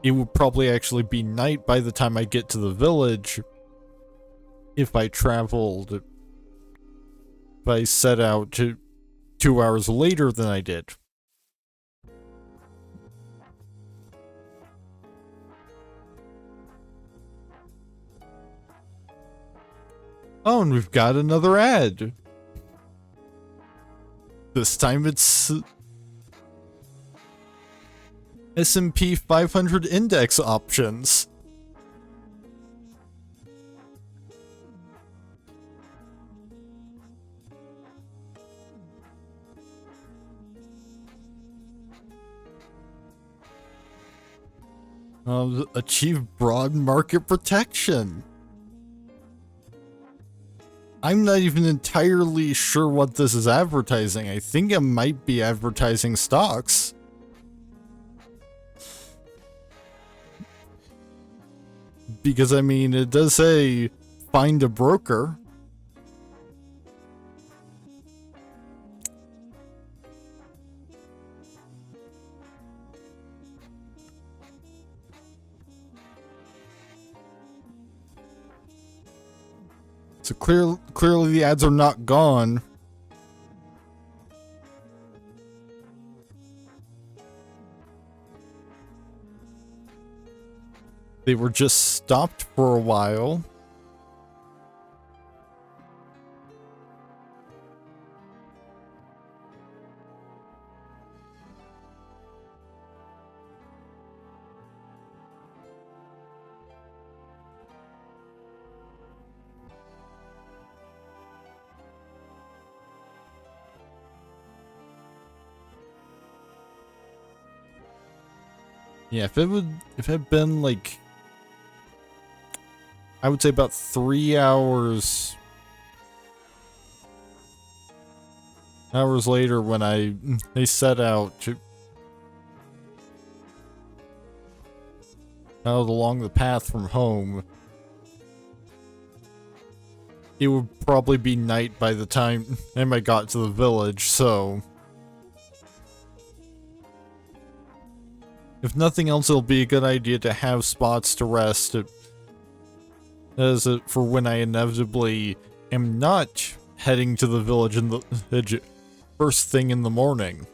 it would probably actually be night by the time I get to the village if I set out to 2 hours later than I did. Oh, and we've got another ad. This time it's S&P 500 index options. Achieve broad market protection. I'm not even entirely sure what this is advertising. I think it might be advertising stocks. Because, I mean, it does say, find a broker. So clearly the ads are not gone. They were just stopped for a while. Yeah, if it had been like, I would say about 3 hours later when they set out along the path from home, it would probably be night by the time I got to the village, so if nothing else, it'll be a good idea to have spots to rest for when I inevitably am not heading to the village in the first thing in the morning.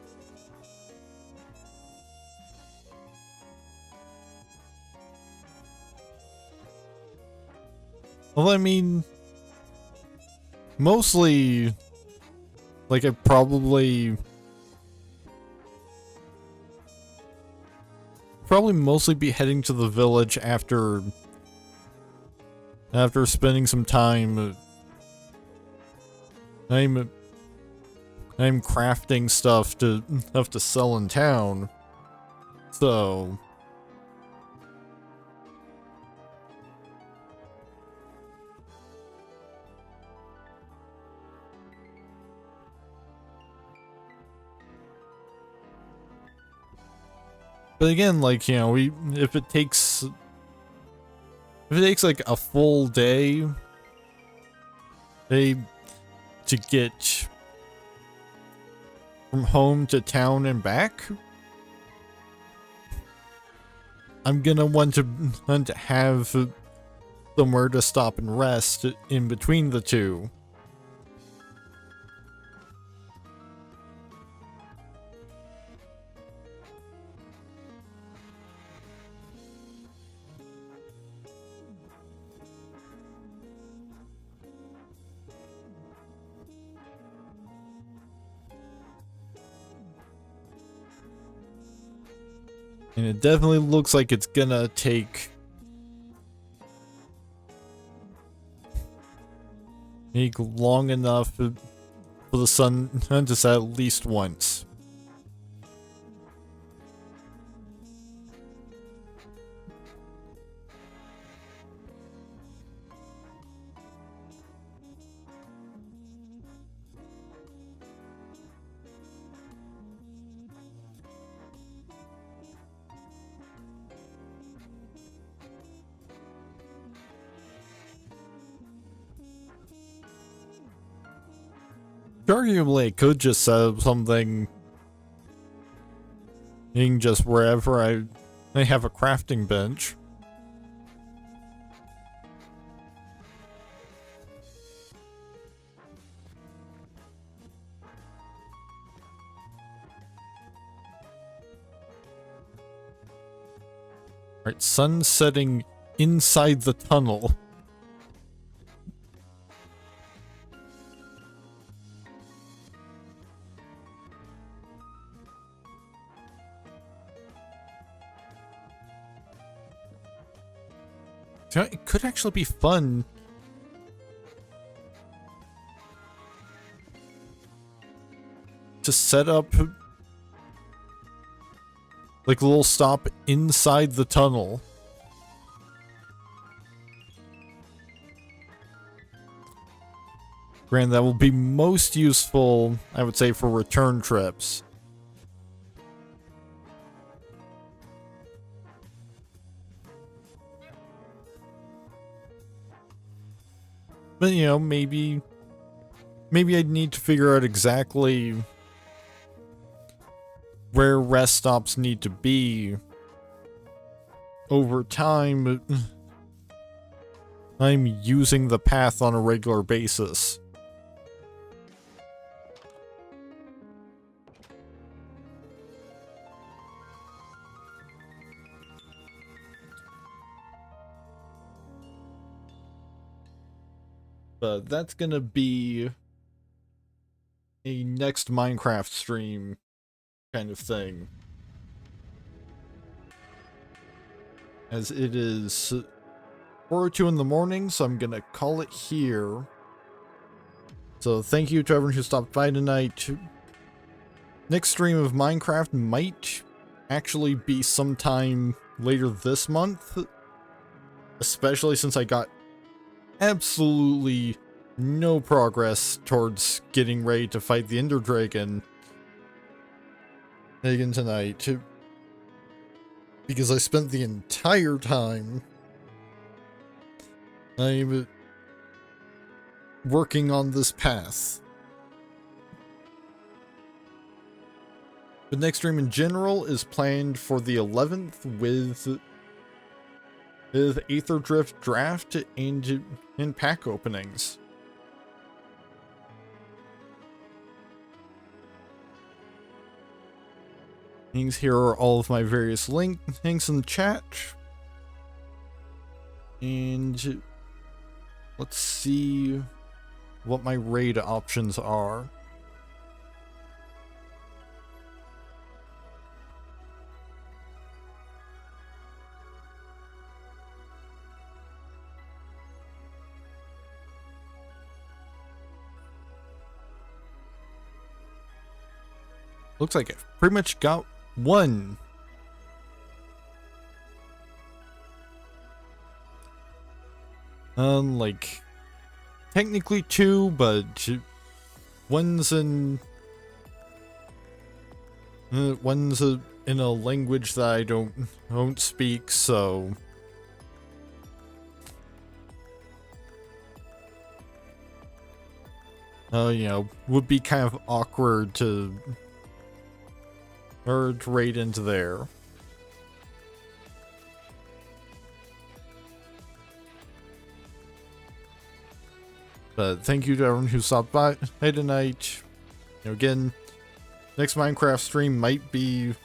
Well, I mean, mostly, like, I'd probably mostly be heading to the village after spending some time. I'm crafting stuff to sell in town, so but again, like, you know, if it takes like a full day to get from home to town and back, I'm gonna want to have somewhere to stop and rest in between the two. And it definitely looks like it's gonna take long enough for the sun to set at least once. Arguably, I could just set up something in just wherever I have a crafting bench. Alright, sun setting inside the tunnel. It could actually be fun to set up like a little stop inside the tunnel. Granted, that will be most useful, I would say, for return trips. But, you know, maybe I'd need to figure out exactly where rest stops need to be over time. I'm using the path on a regular basis. But that's gonna be a next Minecraft stream kind of thing. As it is 4:02 in the morning, so I'm gonna call it here. So thank you to everyone who stopped by tonight. Next stream of Minecraft might actually be sometime later this month. Especially since I got absolutely no progress towards getting ready to fight the Ender Dragon again tonight. Because I spent the entire time I'm working on this path. The next stream in general is planned for the 11th with Aether Drift Draft and pack openings. Here are all of my various links in the chat. And let's see what my raid options are. Looks like I pretty much got one. Like, technically two, but one's in in a language that I don't speak, so you know, would be kind of awkward to merge right into there. But thank you to everyone who stopped by tonight. You know, again, next Minecraft stream might be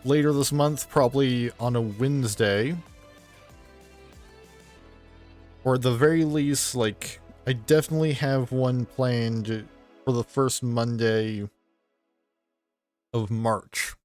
later this month, probably on a Wednesday. Or at the very least, like, I definitely have one planned for the first Monday of March.